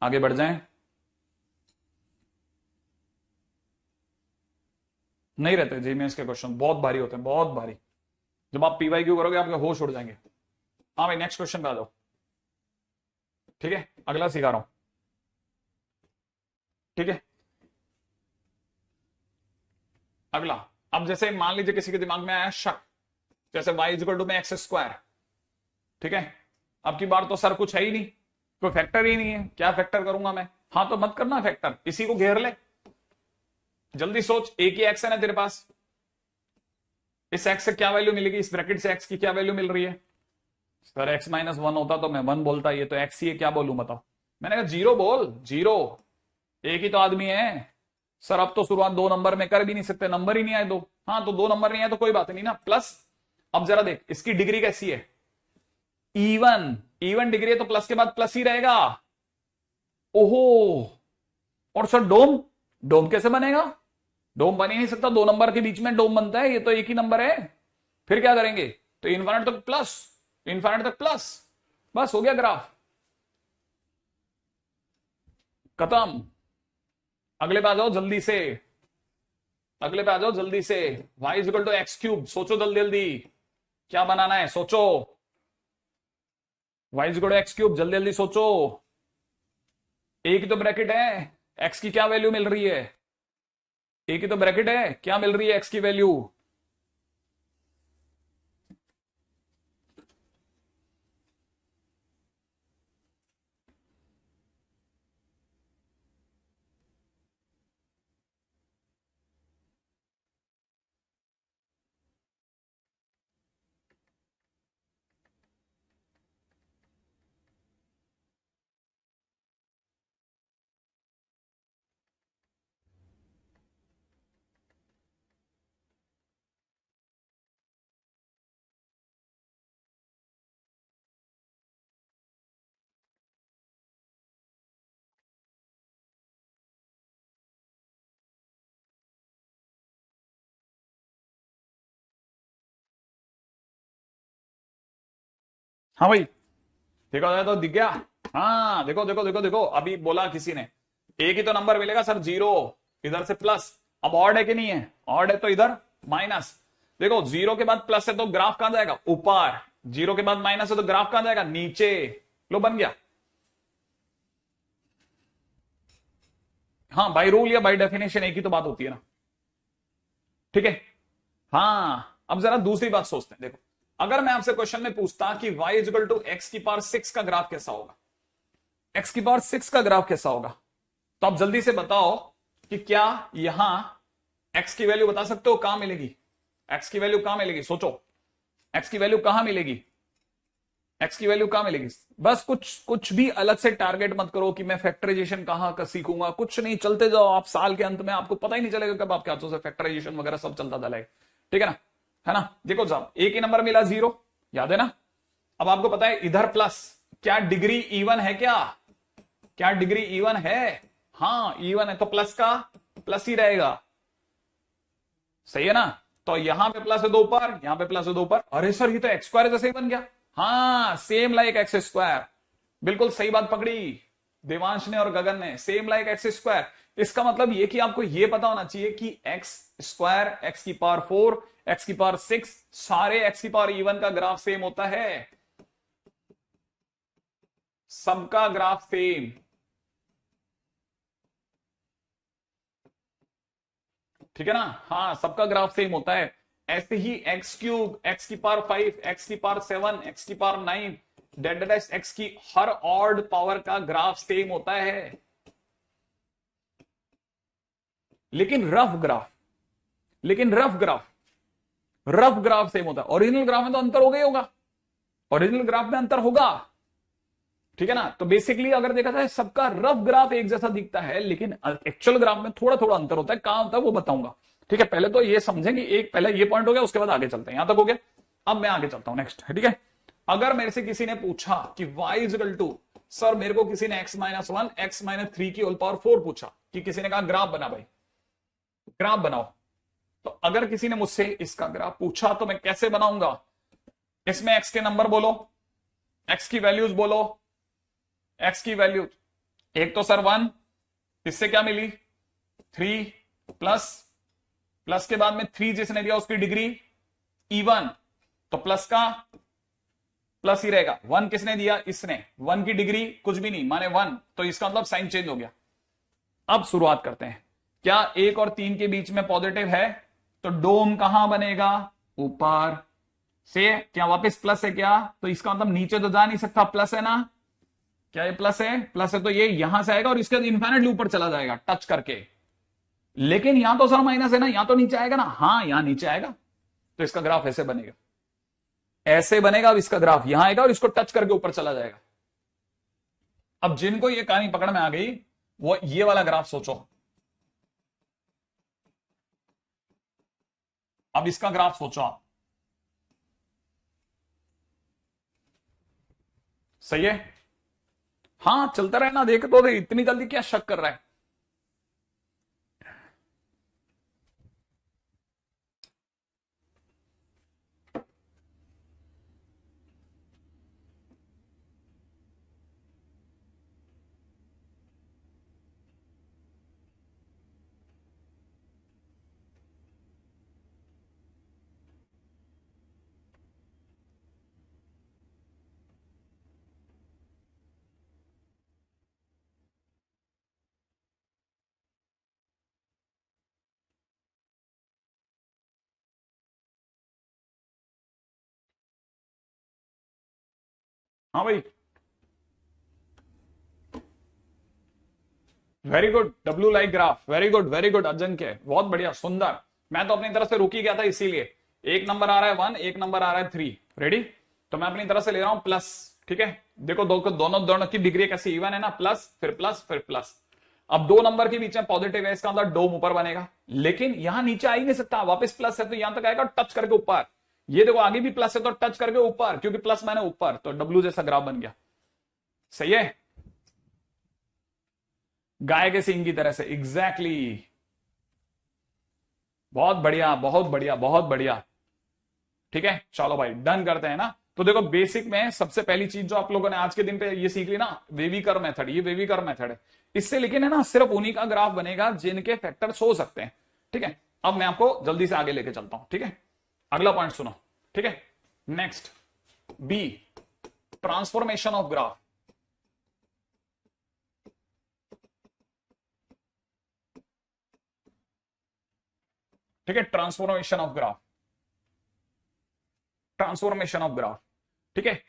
आगे बढ़ जाएं। नहीं रहते जीमेंस के क्वेश्चन, बहुत भारी होते हैं, बहुत भारी। जब आप पीवाई क्यू करोगे आपके होश उड़ जाएंगे। हाँ भाई नेक्स्ट क्वेश्चन पे आ जाओ, ठीक है। अगला सिखा रहा हूं, ठीक है। अगला, अब जैसे मान लीजिए किसी के दिमाग में आया शक, जैसे y इक्वल टू में एक्स स्क्वायर, ठीक है। अब की बार तो सर कुछ है ही नहीं, कोई फैक्टर ही नहीं है, क्या फैक्टर करूंगा मैं? हाँ तो मत करना फैक्टर, इसी को घेर ले। जल्दी सोच, एक ही एक्स है ना तेरे पास, इस एक्स से क्या वैल्यू मिलेगी? इस ब्रैकेट से एक्स की क्या वैल्यू मिल रही है? सर एक्स माइनस 1 होता तो मैं 1 बोलता, ये तो एक्स ही है, क्या बोलूं बताओ? मैंने कहा 0 बोल, 0। एक ही तो आदमी है। सर अब तो शुरुआत 2 नंबर में कर भी नहीं सकते, नंबर ही नहीं आए 2। हाँ तो 2 नंबर नहीं आए तो कोई बात नहीं ना, प्लस। अब जरा देख इसकी डिग्री कैसी है? इवन, इवन डिग्री है तो प्लस के बाद प्लस ही रहेगा। ओहो, और सर डोम, डोम कैसे बनेगा? डोम बन ही नहीं सकता, 2 नंबर के बीच में डोम बनता है, ये तो एक ही नंबर है। फिर क्या करेंगे? तो इन्फाइनाइट तक प्लस, इन्फाइनाइट तक प्लस, बस हो गया ग्राफ खत्म। अगले पे आ जाओ जल्दी से, अगले पे आ जाओ जल्दी से। y equal to x cube, सोचो जल्दी जल्दी, क्या बनाना है सोचो। y equal to x cube, जल्दी जल्दी सोचो। एक ही तो ब्रैकेट है, x की क्या वैल्यू मिल रही है? एक ही तो ब्रैकेट है, क्या मिल रही है x की वैल्यू? हाँ भाई, देखो जाए तो दिख गया। हाँ देखो देखो देखो देखो, अभी बोला किसी ने एक ही तो नंबर मिलेगा सर, जीरो इधर से प्लस। अब ऑड है कि नहीं है? ऑड है तो इधर माइनस। देखो जीरो के बाद प्लस है तो ग्राफ कहां जाएगा? ऊपर। जीरो के बाद माइनस है तो ग्राफ कहां जाएगा? नीचे। लो बन गया। हाँ बाई रूल या बाई डेफिनेशन एक ही तो बात होती है ना, ठीक है। हाँ अब जरा दूसरी बात सोचते हैं। देखो अगर मैं आपसे क्वेश्चन में पूछता कि y इजिकल टू एक्स की पावर 6 का ग्राफ कैसा होगा, एक्स की पावर 6 का ग्राफ कैसा होगा, तो आप जल्दी से बताओ कि क्या यहां x की वैल्यू बता सकते हो कहां मिलेगी? x की वैल्यू कहां मिलेगी? सोचो, x की वैल्यू कहां मिलेगी? x की वैल्यू कहां मिलेगी? बस कुछ कुछ भी अलग से टारगेट मत करो कि मैं फैक्टराइजेशन कहां का सीखूंगा, कुछ नहीं, चलते जाओ आप। साल के अंत में आपको पता ही नहीं चलेगा कब आपके हाथों से फैक्टराइजेशन वगैरह सब चलता चलेगा, ठीक है ना? है ना? देखो साहब एक ही नंबर मिला, जीरो, याद है ना? अब आपको पता है इधर प्लस, क्या डिग्री इवन है? क्या डिग्री इवन है? हाँ इवन है, तो प्लस का प्लस ही रहेगा, सही है ना? तो यहां पे प्लस है दो ऊपर, यहां पे प्लस है दो ऊपर। अरे सर ये तो एक्स स्क्वायर जैसे ही बन गया। हाँ सेम लाइक एक्स स्क्वायर, बिल्कुल सही बात पकड़ी देवांश ने और गगन ने, सेम लाइक एक्स स्क्वायर। इसका मतलब ये कि आपको ये पता होना चाहिए कि एक्स स्क्वायर, एक्स की पावर 4, एक्स की पावर 6, सारे एक्स की पावर इवन का ग्राफ सेम होता है, सबका ग्राफ सेम, ठीक है ना? हाँ सबका ग्राफ सेम होता है। ऐसे ही एक्स क्यूब, एक्स की पावर 5, एक्स की पावर 7, एक्स की पावर 9, डेड एक्स की हर ऑड पावर का ग्राफ सेम होता है, लेकिन रफ ग्राफ, लेकिन रफ ग्राफ सेम होता है। ओरिजिनल ग्राफ में तो अंतर हो गया होगा, ओरिजिनल ग्राफ में अंतर होगा, ठीक है ना? तो बेसिकली अगर देखा जाए सबका रफ ग्राफ एक जैसा दिखता है, लेकिन एक्चुअल ग्राफ में थोड़ा थोड़ा अंतर होता है। कहां होता है वो बताऊंगा, ठीक है? पहले तो ये समझेंगे, एक पहले ये पॉइंट हो गया, उसके बाद आगे चलते हैं। यहां तक हो गया, अब मैं आगे चलता हूं नेक्स्ट, ठीक है? अगर मेरे से किसी ने पूछा कि y इजिकल टू, सर मेरे को किसी ने x-1 x-3 की होल पावर 4 पूछा, कि किसी ने कहा ग्राफ बना भाई, ग्राफ बनाओ। तो अगर किसी ने मुझसे इसका ग्राफ पूछा तो मैं कैसे बनाऊंगा? इसमें x के नंबर बोलो, x की वैल्यूज बोलो, x की वैल्यू, एक तो सर 1, इससे क्या मिली 3, प्लस, प्लस के बाद में 3 जिसने दिया उसकी डिग्री इवन, तो प्लस का प्लस ही रहेगा। 1 किसने दिया? इसने, 1 की डिग्री कुछ भी नहीं माने 1, तो इसका मतलब साइन चेंज हो गया। अब शुरुआत करते हैं, क्या 1 और 3 के बीच में पॉजिटिव है? तो डोम कहां बनेगा? ऊपर से। क्या वापस प्लस है क्या? तो इसका मतलब नीचे तो जा नहीं सकता, प्लस है ना? क्या ये प्लस है? प्लस है तो ये यहां से आएगा और इसके बाद इन्फिनिटली ऊपर चला जाएगा टच करके। लेकिन यहां तो सर माइनस है ना, यहां तो नीचे आएगा ना? हाँ यहां नीचे आएगा, तो इसका ग्राफ ऐसे बनेगा, ऐसे बनेगा। अब इसका ग्राफ यहां आएगा और इसको टच करके ऊपर चला जाएगा। अब जिनको ये कहानी पकड़ में आ गई वो ये वाला ग्राफ सोचो, अब इसका ग्राफ सोचो आप, सही है? हाँ चलता रहना, देख तो दे, इतनी जल्दी क्या शक कर रहा है? हाँ भाई, very good, W like graph, very good Ajinkya, बहुत बढ़िया, सुंदर। मैं तो अपनी तरफ से रुक ही गया था, इसीलिए एक नंबर आ रहा है 1, एक नंबर आ रहा है 3, रेडी? तो मैं अपनी तरफ से ले रहा हूं प्लस, ठीक है? देखो दोनों दोनों की डिग्री कैसी इवन है ना, प्लस फिर प्लस फिर प्लस। अब दो नंबर के बीच में पॉजिटिव है, इसका मतलब डोम ऊपर बनेगा, लेकिन यहां नीचे आ ही नहीं सकता, वापस प्लस है तो यहां तक आएगा टच करके ऊपर। ये देखो आगे भी प्लस है तो टच करके ऊपर, क्योंकि प्लस मैंने ऊपर, तो डब्ल्यू जैसा ग्राफ बन गया, सही है? गाय के सींग की तरह से, एग्जैक्टली बहुत बढ़िया बहुत बढ़िया बहुत बढ़िया, ठीक है? चलो भाई डन करते हैं ना। तो देखो बेसिक में सबसे पहली चीज जो आप लोगों ने आज के दिन पे ये सीख ली ना, वेविकर मेथड, ये वेविकर मेथड है। इससे लेकिन है ना सिर्फ उन्हीं का ग्राफ बनेगा जिनके फैक्टर्स हो सकते हैं। ठीक है, अब मैं आपको जल्दी से आगे लेके चलता हूं। ठीक है, अगला पॉइंट सुनो। ठीक है, next B, transformation of graph. ठीक है, transformation of graph, transformation of graph. ठीक है,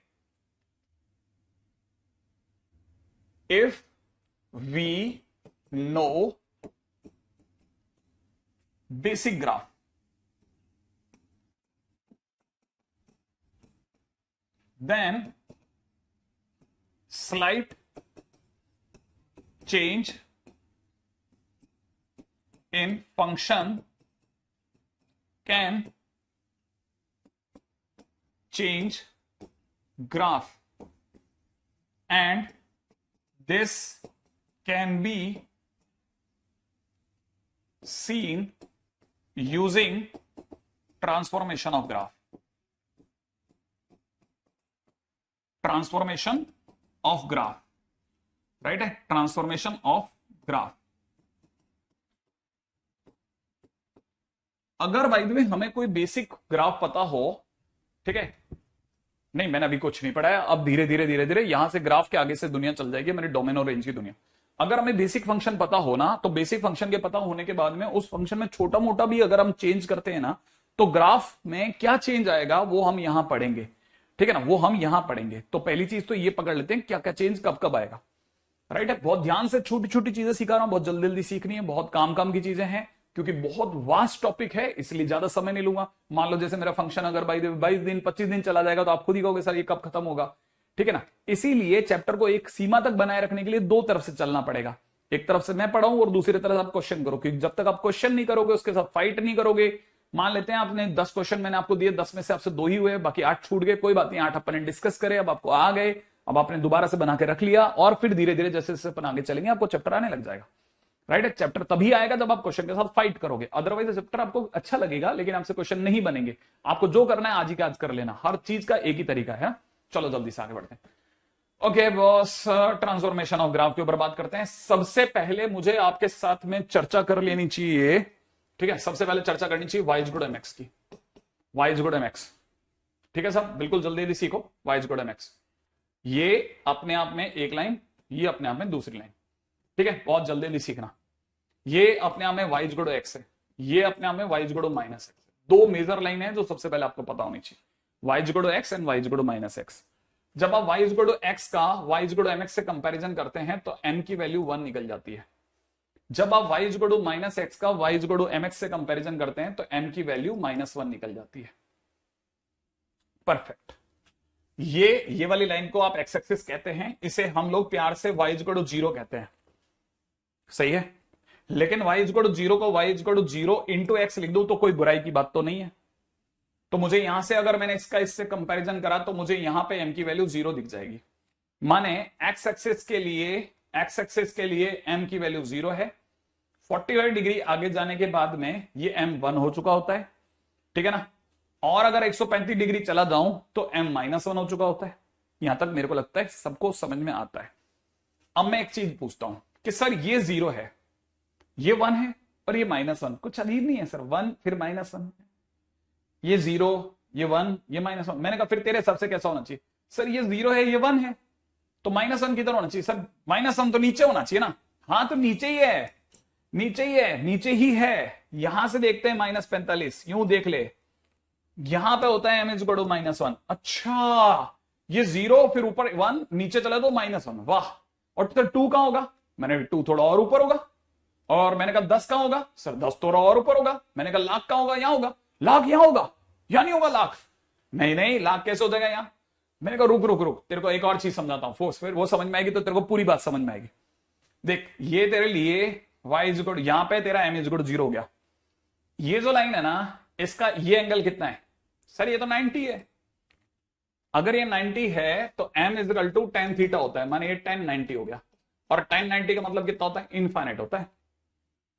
if we know basic graph, then slight change in function can change graph, and this can be seen using transformation of graph, transformation of graph, right है, transformation of graph. अगर by the way हमें कोई basic graph पता हो, ठीक है, नहीं मैंने अभी कुछ नहीं पढ़ाया, अब धीरे धीरे धीरे धीरे यहां से ग्राफ के आगे से दुनिया चल जाएगी, मेरी डोमेनो रेंज की दुनिया। अगर हमें बेसिक फंक्शन पता हो ना, तो बेसिक फंक्शन के पता होने के बाद में उस फंक्शन में छोटा मोटा भी अगर हम चेंज करते हैं ना, तो ग्राफ में क्या चेंज आएगा वो हम यहां पढ़ेंगे। ठीक है ना, वो हम यहां पढ़ेंगे। तो पहली चीज तो ये पकड़ लेते हैं क्या क्या चेंज कब कब आएगा, राइट है। बहुत ध्यान से छोटी छोटी चीजें सिखा रहा हूं, बहुत जल्दी जल्दी सीखनी है, बहुत काम की चीजें हैं, क्योंकि बहुत वास्ट टॉपिक है, इसलिए ज्यादा समय नहीं लूंगा। मान लो जैसे मेरा फंक्शन अगर 22 दिन 25 दिन चला जाएगा, तो आप खुद ही कहोगे सर ये कब खत्म होगा। ठीक है ना, इसीलिए चैप्टर को एक सीमा तक बनाए रखने के लिए दो तरफ से चलना पड़ेगा। एक तरफ से मैं पढ़ाऊं और दूसरी तरफ आप क्वेश्चन करो, क्योंकि जब तक आप क्वेश्चन नहीं करोगे, उसके साथ फाइट नहीं करोगे। मान लेते हैं आपने 10 क्वेश्चन मैंने आपको दिए, 10 में से आपसे 2 ही हुए, बाकी 8 छूट गए, कोई बात नहीं, 8 अपन डिस्कस करे, अब आपको आ गए, अब आपने दोबारा से बना के रख लिया, और फिर धीरे धीरे जैसे जैसे अपन आगे चलेंगे आपको चैप्टर आने लग जाएगा, राइट। चैप्टर तभी आएगा जब आप क्वेश्चन के साथ फाइट करोगे, अदरवाइज चैप्टर आपको अच्छा लगेगा लेकिन आपसे क्वेश्चन नहीं बनेंगे। आपको जो करना है आज ही का आज कर लेना, हर चीज का एक ही तरीका है। चलो जल्दी से आगे बढ़ते हैं। Okay boss, transformation of graph के ऊपर बात करते हैं। सबसे पहले मुझे आपके साथ में चर्चा कर लेनी चाहिए, ठीक है, सबसे पहले चर्चा करनी चाहिए y इज गुड mx की, y इज गुड mx। ठीक है सब, बिल्कुल जल्दी जल्दी सीखो y इज गुड mx। ये अपने आप में एक लाइन, ये अपने आप में दूसरी लाइन, ठीक है, बहुत जल्दी जल्दी सीखना। ये अपने आप में y इज गुड x है, ये अपने आप में y is good minus x। दो मेजर लाइन है जो सबसे पहले आपको पता होनी चाहिए, y is good x and y is good minus x। जब आप y इज गुड x का y इज गुड mx से कंपैरिजन करते हैं तो m की वैल्यू 1 निकल जाती है। जब आप y is good minus x का y इज गुड mx से कंपैरिजन करते हैं तो m की वैल्यू -1 निकल जाती है। परफेक्ट। ये वाली लाइन को आप x एक्सिस कहते हैं, इसे हम लोग प्यार से y इज गुड 0 कहते हैं, सही है। लेकिन y इज गुड 0 को y is good 0 into x लिख दो तो कोई बुराई की बात तो नहीं है। तो मुझे यहां से अगर मैंने इसका इससे कंपैरिजन करा तो मुझे यहां पे m की वैल्यू 0 दिख जाएगी। माने x एक्सिस के लिए m की वैल्यू 0 है। 45 डिग्री आगे जाने के बाद में ये m 1 हो चुका होता है, ठीक है ना। और अगर 135 डिग्री चला जाऊं तो m -1 हो चुका होता है। यहां तक मेरे को लगता है सबको समझ में आता है। अब मैं एक चीज पूछता हूं कि सर ये 0 है, ये 1 है और ये -1, कुछ अजीब नहीं है सर, 1 फिर -1, ये 0 ये 1 ये -1। मैंने कहा फिर तेरे हिसाब से कैसा होना चाहिए? सर ये 0 है ये 1 है तो -1 किधर होना चाहिए? सर -1 तो नीचे होना चाहिए ना। हाँ तो नीचे ही है, नीचे ही है। यहां से देखते हैं -45, यूं देख ले, यहां पे होता है m इज इक्वल टू -1। अच्छा ये 0 फिर ऊपर 1, नीचे चला तो -1, वाह। और तो 2 कहां होगा? मैंने 2 थोड़ा और ऊपर होगा। और मैंने कहा 10 कहां होगा? सर 10 थोड़ा और ऊपर होगा। मैंने कहा लाख कहां होगा? यहां होगा। लाख यहां होगा या नहीं होगा? लाख नहीं, लाख कैसे हो जाएगा यहां? मैंने कहा रुक, तेरे को एक और चीज समझाता हूं, फोर्स, फिर वो समझ में आएगी तो तेरे को पूरी बात समझ में आएगी। देख ये तेरे लिए y इज इक्वल, यहां पे तेरा m इज इक्वल 0 हो गया। ये जो लाइन है ना, इसका ये एंगल कितना है? सर ये तो 90 है। अगर ये 90 है तो m is equal to tan theta होता है, माने ये tan 90 हो गया। और tan 90 का मतलब कितना होता है? इनफाइनाइट होता है।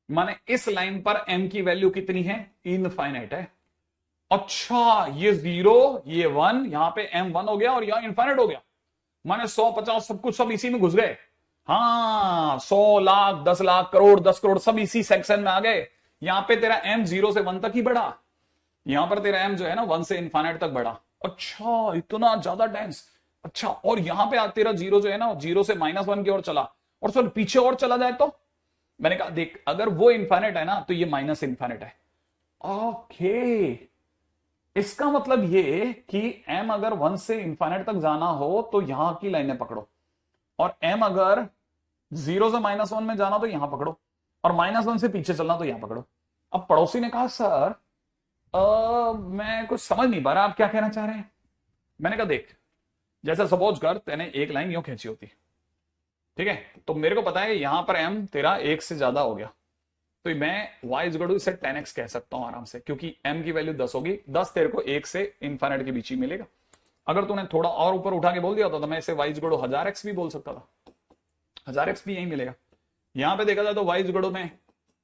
माने इस लाइन पर m की वैल्यू कितनी है? इनफाइनाइट है। अच्छा, ये 0, ये 1, यहां पे m1 हो गया और यहां इन्फाइनाइट हो गया। माने 100, 50 सब कुछ सब इसी में घुस गए। हाँ, 100 लाख, 10 लाख, करोड़, 10 करोड़ सब इसी सेक्शन में आ गए। यहां पे तेरा m 0 से 1 तक ही बढ़ा, यहां पर तेरा m जो है ना 1 से इन्फाइनाइट तक बढ़ा। अच्छा, इतना ज्यादा डेंस। अच्छा, और यहां पे तेरा 0 जो है ना 0 से -1 की ओर चला, और सर पीछे और चला जाए तो मैंने कहा देख, अगर वो इन्फाइनाइट है ना तो ये माइनस इन्फाइनाइट है। ओके, इसका मतलब ये कि m अगर 1 से इन्फाइनाइट तक जाना हो तो यहां की लाइनें पकड़ो, और m अगर 0 से -1 में जाना तो यहां पकड़ो, और -1 से पीछे चलना तो यहां पकड़ो। अब पड़ोसी ने कहा सर मैं कुछ समझ नहीं पा रहा, आप क्या कहना चाह रहे हैं। मैंने कहा देख, जैसा सपोज कर तेने एक लाइन यूं खींची होती, ठीक है, तो मेरे को पता है यहां पर m तेरा 1 से ज्यादा हो गया, तो मैं y इजगड़ू इसे 10x कह सकता हूं आराम से, क्योंकि m की वैल्यू 10 होगी। 10 तेरे को 1 से इन्फाइनाइट के बीच ही मिलेगा। अगर तूने थोड़ा और ऊपर उठा के बोल दिया तो मैं इसे y इजगड़ू 1000x भी बोल सकता था, 1000x भी यही मिलेगा। यहां पे देखा जाए तो y इजगड़ू में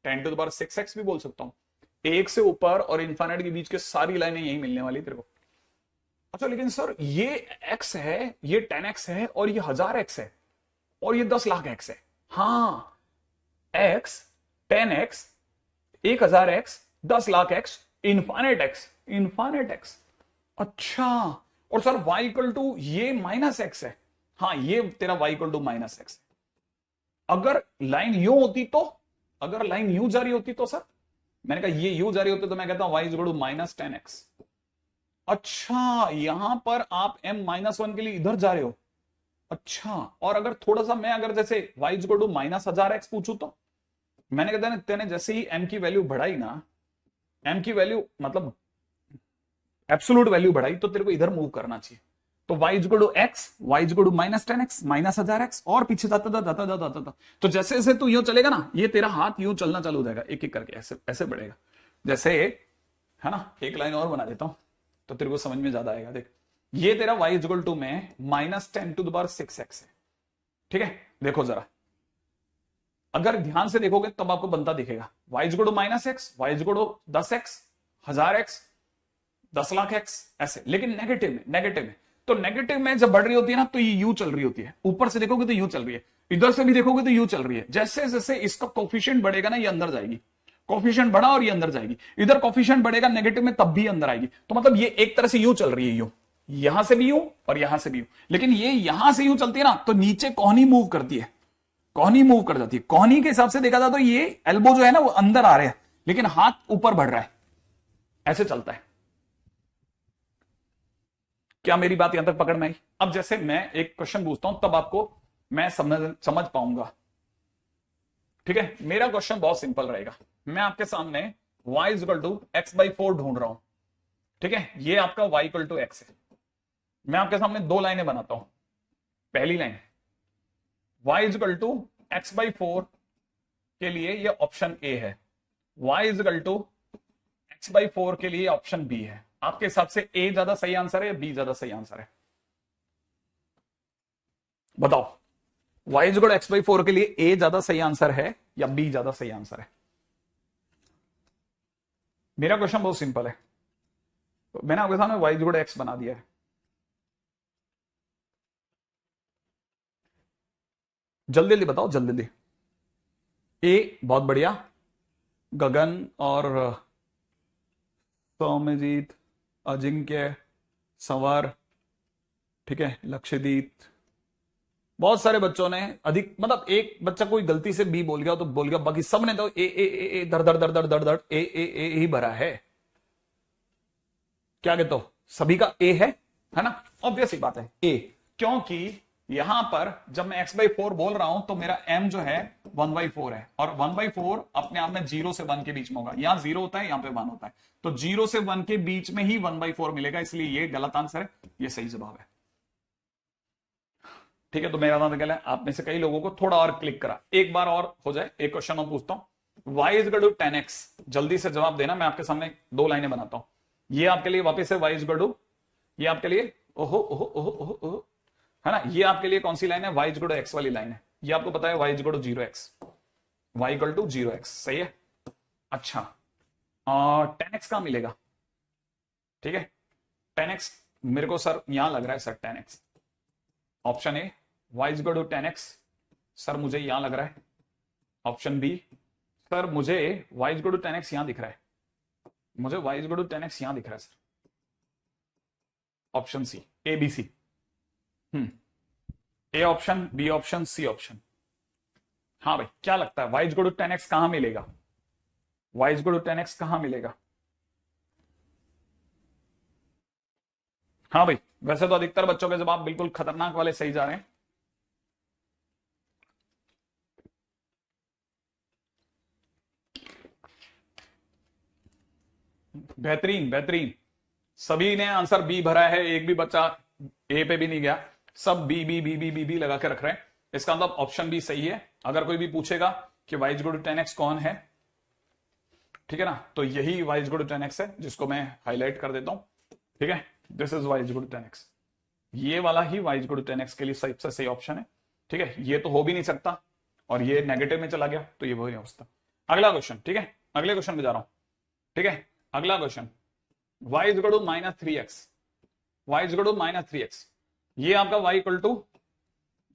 10⁶x भी बोल सकता हूं। 1 से ऊपर और इन्फाइनाइट के बीच के सारी लाइनें यही मिलने वाली तेरे को। अच्छा, लेकिन सर ये x है, ये 10x है, और ये 1000x है, और ये 10 लाख x है। हाँ, x, 10x, 1000x, 10 lakh x, infinite x, infinite x। अच्छा, और सर y इक्वल टू ये -x है। हाँ, ये तेरा y इक्वल टू -x है। अगर लाइन यूं होती तो, अगर लाइन यूं जा रही होती तो सर, मैंने कहा ये यूं जा रही होती तो मैं कहता हूं y इक्वल टू -10x। अच्छा, यहां पर आप m-1 के लिए इधर जा रहे हो। अच्छा, और अगर थोड़ा सा मैं अगर जैसे y इक्वल टू -1000x पूछूं तो मैंने कहता है तेने जैसे ही m की वैल्यू बढ़ाई ना, m की वैल्यू मतलब एब्सोल्यूट वैल्यू बढ़ाई, तो तेरे को इधर मूव करना चाहिए। तो y equal to x, y equal to -10x, -1000x, और पीछे जाता था जाता था जाता था। तो जैसे जैसे तू यूं चलेगा ना, ये तेरा हाथ यूं चलना चालू हो जाएगा, एक एक करके ऐसे ऐसे बढ़ेगा। जैसे, है ना, एक लाइन और बना देता हूं तो तेरे को समझ में ज्यादा आएगा। देख, ये तेरा y इक्वल टू में -10⁶x है, ठीक है। देखो जरा, अगर ध्यान से देखोगे तब आपको बनता दिखेगा y equal to -x, y equal to 10x, 1000x, 10 lakh x, ऐसे। लेकिन नेगेटिव में, नेगेटिव में, तो नेगेटिव में जब बढ़ रही होती है ना तो ये यू चल रही होती है। ऊपर से देखोगे तो यू चल रही है, इधर से भी देखोगे तो यू चल रही है। जैसे जैसे इसका कोफिशिएंट बढ़ेगा ना, ये अंदर जाएगी। कोफिशिएंट बढ़ा और ये अंदर जाएगी। इधर कोफिशिएंट बढ़ेगा नेगेटिव में, तब भी अंदर आएगी। तो मतलब ये एक तरह से यू चल रही है, यू, यहां से भी यू और यहां से भी यू। लेकिन ये यहां से यू चलती है ना तो नीचे कोहनी मूव करती है, कोहनी मूव कर जाती है। कोहनी के हिसाब से देखा जाए तो ये एल्बो जो है ना वो अंदर आ रहे हैं, लेकिन हाथ ऊपर बढ़ रहा है, ऐसे चलता है। क्या मेरी बात यहां तक पकड़ में आई। अब जैसे मैं एक क्वेश्चन पूछता हूं तब आपको मैं समझ पाऊंगा, ठीक है। मेरा क्वेश्चन बहुत सिंपल रहेगा। मैं आपके सामने y इक्वल टू x/4 ढूंढ रहा हूं, ठीक है। ये आपका y इक्वल टू x है। मैं आपके सामने दो लाइनें बनाता हूं। पहली line y equal to x/4 के लिए ये ऑप्शन ए है, y इक्वल टू x/4 के लिए ऑप्शन बी है। आपके हिसाब से ए ज्यादा सही आंसर है या बी ज्यादा सही आंसर है, बताओ। y इक्वल x/4 के लिए ए ज्यादा सही आंसर है या बी ज्यादा सही आंसर है। मेरा क्वेश्चन बहुत सिंपल है, तो मैंने आपके सामने y इक्वल x बना दिया है। जल्दी जल्दी बताओ, जल्दी जल्दी। ए बहुत बढ़िया, गगन और सौम्यजीत, अजिंक्य, संवर, ठीक है, लक्षदीप, बहुत सारे बच्चों ने अधिक, मतलब एक बच्चा कोई गलती से बी बोल गया तो बोल गया, बाकी सबने तो ए धड़ धड़ धड़ धड़ धड़ धड़ ए ही भरा है। क्या कहते हो, सभी का ए है ना। ऑब्वियस ही बात है ए, क्योंकि यहां पर जब मैं x/4 बोल रहा हूं तो मेरा m जो है 1/4 है, और 1/4 अपने आप में 0 से 1 के बीच में होगा। यहां 0 होता है, यहां पे 1 होता है, तो 0 से 1 के बीच में ही 1/4 मिलेगा, इसलिए ये गलत आंसर है, ये सही जवाब है, ठीक है। तो मेरा नाम निकला है, आप में से कई लोगों को थोड़ा और क्लिक करा। एक बार और हो जाए, एक क्वेश्चन और पूछता हूं। y इक्वल टू 10x, जल्दी से जवाब देना, मैं आपके सामने दो लाइनें बनाता हूं। ये आपके लिए वापस से y इक्वल टू, ये आपके लिए ओहो ओहो ओहो ओहो ओहो, है ना। ये आपके लिए कौन सी लाइन है, y इक्वल टू x वाली लाइन है। ये आपको पता है y equal to 0x, y equal to 0x, सही है। अच्छा, 10x कहां मिलेगा, ठीक है। 10x मेरे को सर यहां लग रहा है sir 10x, option A y is equal to 10x, sir मुझे यहां लग रहा है। ऑप्शन बी सर मुझे y is equal to 10x यहां दिख रहा है, मुझे y is equal to 10x यहां दिख रहा है sir. Option C, A B C, A option, B option, C option. हाँ भाई क्या लगता है y is equal to 10x कहां मिलेगा, y is equal to 10x कहां मिलेगा? हाँ भाई वैसे तो अधिकतर बच्चों के जवाब बिल्कुल खतरनाक वाले सही जा रहे हैं। बेहतरीन बेहतरीन, सभी ने आंसर बी भरा है, एक भी बच्चा ए पे भी नहीं गया, सब B B B B B B लगा के रख रहे हैं। इसका मतलब ऑप्शन बी सही है। अगर कोई भी पूछेगा कि y is equal to 10x कौन है, ठीक है ना, तो यही y is equal to 10x है, जिसको मैं हाईलाइट कर देता हूं। ठीक है, this is y is equal to 10x, ये वाला ही y is equal to 10x के लिए सबसे सही ऑप्शन है। ठीक है, ये तो हो भी नहीं सकता और ये नेगेटिव में चला गया तो ये वही अवस्था। अगला क्वेश्चन, ठीक है, अगले क्वेश्चन में जा रहा हूं। ठीक है, अगला question, y is equal to minus 3x, y is equal to minus 3x, ये आपका y इक्वल टू,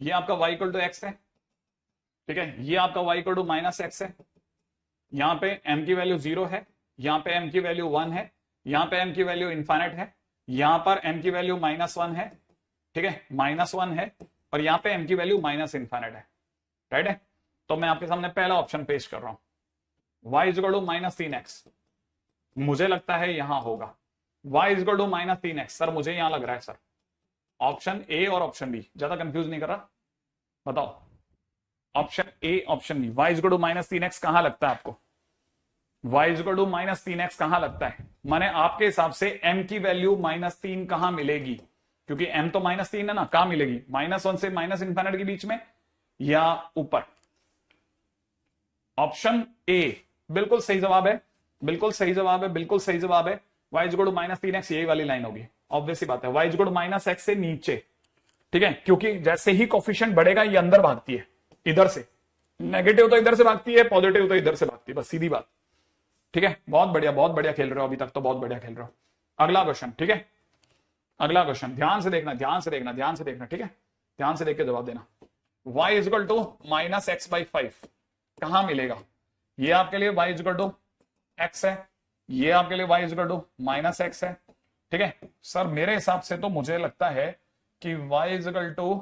ये आपका y इक्वल टू x है। ठीक है, ये आपका y equal to minus x है। यहां पे m की वैल्यू 0 है, यहां पे m की वैल्यू 1 है, यहां पे m की वैल्यू इनफाइनाइट है, यहां पर m की वैल्यू -1 है। ठीक है, -1 है और यहां पे m की वैल्यू माइनस इनफाइनाइट है। राइट है, तो मैं आपके सामने पहला ऑप्शन पेश कर रहा हूं, y is equal to minus 3x, मुझे लगता है यहां होगा। y is equal to minus 3x, sir मुझे यहां लग रहा है सर। ऑप्शन ए और ऑप्शन बी, ज्यादा कंफ्यूज नहीं कर रहा, बताओ। Option A option B, y is equal to minus 3x कहां लगता है आपको? y is equal to minus 3x कहां लगता है? माने आपके हिसाब से m की वैल्यू -3 कहां मिलेगी? क्योंकि m तो -3 है ना, कहां मिलेगी? -1 से माइनस इनफाइनाइट के बीच में या ऊपर? ऑप्शन ए बिल्कुल सही जवाब है, बिल्कुल सही जवाब है, बिल्कुल सही जवाब है। y is equal to minus 3x, यही वाली लाइन होगी, ऑब्वियस सी बात है। y is equal to minus x से नीचे, ठीक है, क्योंकि जैसे ही कोफिशिएंट बढ़ेगा ये अंदर भागती है, इधर से। नेगेटिव तो इधर से भागती है, पॉजिटिव तो इधर से भागती है, बस सीधी बात। ठीक है, बहुत बढ़िया खेल रहे हो अभी तक तो, बहुत बढ़िया खेल रहे हो। अगला क्वेश्चन, ठीक है, अगला क्वेश्चन ध्यान से देखना, ध्यान से देखना, ध्यान से देखना, ठीक है, ध्यान से देख के जवाब देना। y is equal to minus x by 5 कहां मिलेगा? ये आपके लिए y is equal to x है, ये आपके लिए y is equal to minus x है। ठीक है सर, मेरे हिसाब से तो मुझे लगता है कि y is equal to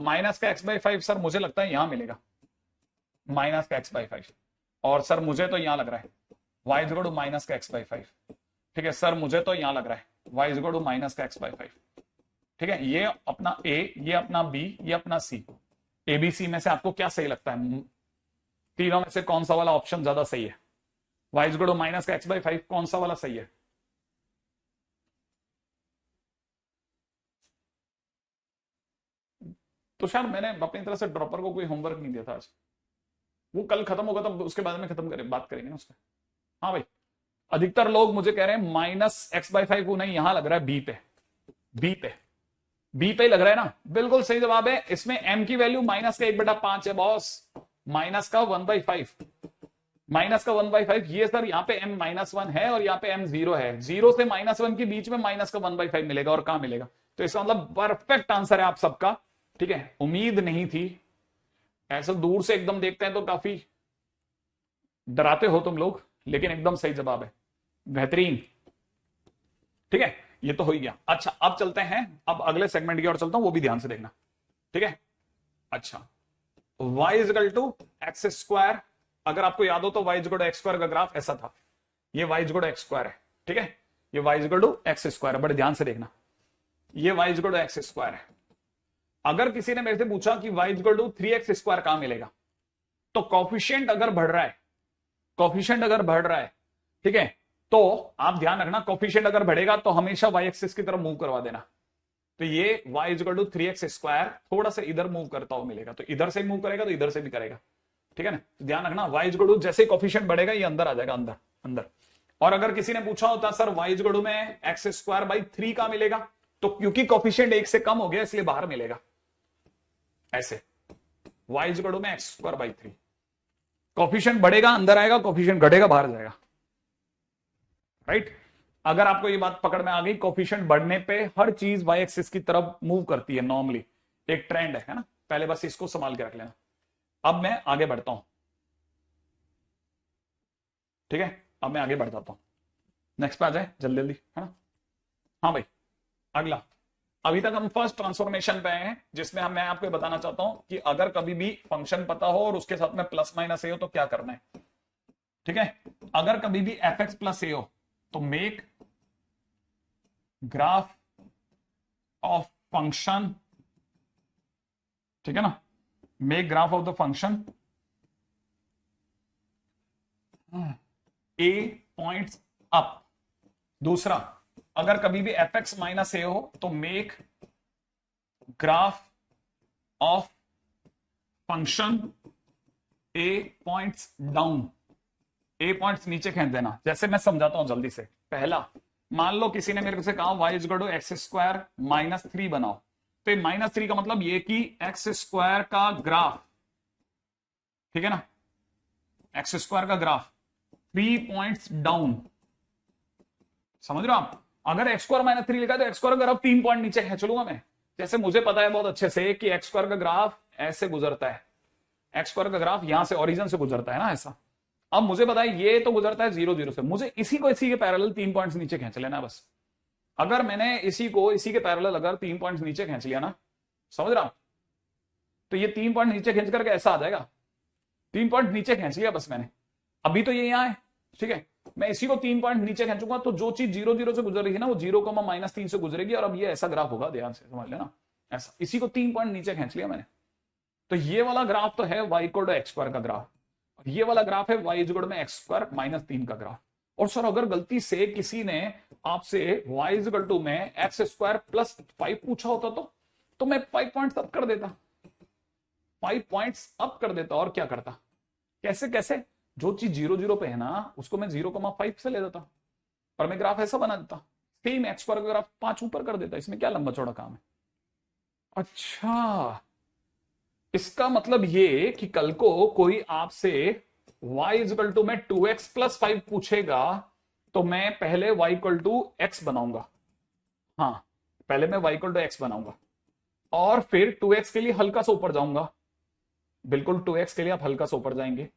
minus का x बाई 5, सर मुझे लगता है यहां मिलेगा माइनस का x बाई 5, और सर मुझे तो यहां लग रहा है y is equal to minus का x बाई 5। ठीक है सर, मुझे तो यहां लग रहा है y is equal to minus का x बाई 5। ठीक है, ये अपना a, ये अपना b, ये अपना c, ABC में से आपको क्या सही लगता है? तीनों में से कौन सा वाला ऑप्शन ज्यादा सही है? y is equal to minus का x बाई 5 कौन सा वाला सही है? तो शायद मैंने अपनी तरफ से ड्रॉपर को कोई होमवर्क नहीं दिया था आज, वो कल खत्म होगा तब उसके बाद में खत्म करें, बात करेंगे ना उसका। हाँ भाई, अधिकतर लोग मुझे कह रहे हैं माइनस एक्स बाई 5 को, नहीं यहां लग रहा है बी पे, बी पे, बी पे लग रहा है ना, बिल्कुल सही जवाब है। इसमें m की वैल्यू माइनस का 1/5 है बॉस, माइनस का 1/5, माइनस का 1/5। ये सर यहाँ पे m -1 है और यहाँ पे m 0 है, 0 से -1 के बीच में माइनस का 1/5 मिलेगा, और कहां मिलेगा? तो इसका मतलब परफेक्ट आंसर है आप सबका। ठीक है, उम्मीद नहीं थी, ऐसा दूर से एकदम देखते हैं तो काफी डराते हो तुम लोग, लेकिन एकदम सही जवाब है, बेहतरीन। ठीक है, ये तो हो ही गया। अच्छा अब चलते हैं, अब अगले सेगमेंट की ओर चलता हूं, वो भी ध्यान से देखना। ठीक है, अच्छा y is equal to x square, अगर आपको याद हो तो y is equal to x square का ग्राफ ऐसा था, ये y is equal to x square है। ठीक है, ये y is equal to x square है, बड़े ध्यान से देखना, ये y is equal to x square है। अगर किसी ने मेरे से पूछा कि y is equal to 3x square कहां मिलेगा, तो कॉफिशिएंट अगर बढ़ रहा है, कॉफिशिएंट अगर बढ़ रहा है, ठीक है, तो आप ध्यान रखना, कॉफिशिएंट अगर बढ़ेगा तो हमेशा y एक्सिस की तरफ मूव करवा देना। तो ये y is equal to 3x square थोड़ा सा इधर मूव करता हुआ मिलेगा, तो इधर से मूव करेगा तो इधर से भी करेगा। ठीक है ना, तो ध्यान रखना, y इज इक्वल टू जैसे कॉफिशिएंट बढ़ेगा ये अंदर आ जाएगा, अंदर अंदर। और अगर किसी ने पूछा होता sir y is equal to में एक्स स्क्वायर बाई 3 का मिलेगा, तो क्योंकि कॉफिशिएंट 1 से कम हो गया इसलिए बाहर मिलेगा, ऐसे y इज इक्वल टू में एक्स स्क्वायर बाई 3, कॉफिशिएंट बढ़ेगा अंदर आएगा, कॉफिशिएंट घटेगा बाहर जाएगा। राइट, अगर आपको ये बात पकड़ में आ गई, कोफिशिएंट बढ़ने पे हर चीज वाई एक्सिस की तरफ मूव करती है नॉर्मली, एक ट्रेंड है ना, पहले बस इसको संभाल के रख लेना। अब मैं आगे बढ़ता हूं, ठीक है, अब मैं आगे बढ़ जाता हूं, नेक्स्ट पे आ जाए जल्दी जल्दी, है ना। हाँ भाई, अगला, अभी तक हम फर्स्ट ट्रांसफॉर्मेशन पे आए हैं, जिसमें मैं आपको बताना चाहता हूं कि अगर कभी भी फंक्शन पता हो और उसके साथ में प्लस माइनस ए हो तो क्या करना है, ठीक है। अगर कभी भी एफ एक्स प्लस ए हो तो मेक ग्राफ ऑफ फंक्शन, ठीक है ना, make graph of the function A points up. दूसरा, अगर कभी भी एफ एक्स माइनस ए हो तो make graph of function A points down, A points नीचे खींच देना। जैसे मैं समझाता हूं जल्दी से। पहला, मान लो किसी ने मेरे से कहा y is equal to x square minus 3 बनाओ, तो ये -3 का मतलब ये कि एक्स स्क्वायर का ग्राफ, ठीक है ना, एक्स स्क्वायर का ग्राफ 3 पॉइंट्स डाउन, समझ रहे हो आप। अगर एक्स स्क्वायर -3 लिखा तो एक्स स्क्वायर का ग्राफ 3 पॉइंट नीचे खींच लूंगा मैं। जैसे मुझे पता है बहुत अच्छे से कि एक्स स्क्वायर का ग्राफ ऐसे गुजरता है, एक्स स्क्वायर का ग्राफ यहां से ओरिजिन से गुजरता है ना ऐसा। अब मुझे पता है ये तो गुजरता है 0 0 से, मुझे इसी को इसी के पैरेलल 3 पॉइंट्स नीचे खींच लेना बस। अगर मैंने इसी को इसी के पैरेलल अगर 3 पॉइंट्स नीचे खींच लिया ना, समझ रहा, तो ये 3 पॉइंट नीचे खींच करके ऐसा आ जाएगा। 3 पॉइंट नीचे खींच लिया बस मैंने, अभी तो ये यहां है, ठीक है। मैं इसी को 3 पॉइंट नीचे खींचूंगा तो जो चीज 0 0 से गुजर रही है ना वो 0,-3 से गुजरेगी, और अब ये ऐसा ग्राफ होगा, ध्यान से समझ लेना ऐसा। इसी को 3 पॉइंट नीचे खींच लिया मैंने, तो ये वाला ग्राफ तो है y equal to x square का ग्राफ, और ये वाला ग्राफ है वाई इक्वल में एक्स स्क्वायर -3 का ग्राफ। और सर अगर गलती से किसी ने आपसे वाई इक्वल टू में एक्स स्क्वायर +5 पूछा होता तो मैं 5 पॉइंट्स अप कर देता, 5 पॉइंट्स अप कर देता। और क्या करता, कैसे कैसे, जो चीज 0 0 पे है ना उसको मैं 0,5 से ले देता, और मैं ग्राफ ऐसा बना देता, सेम एक्स स्क्वायर का ग्राफ 5 ऊपर कर देता। इसमें क्या लंबा चौड़ा काम है। अच्छा, इसका मतलब ये कि कल को कोई आपसे y इक्वल टू में 2x + 5 पूछेगा तो मैं पहले y इक्वल टू x बनाऊंगा, हाँ पहले मैं y इक्वल टू x बनाऊंगा, और फिर 2x के लिए हल्का सा ऊपर जाऊंगा। बिल्कुल 2x के लिए आप हल्का सा ऊपर जाएंगे,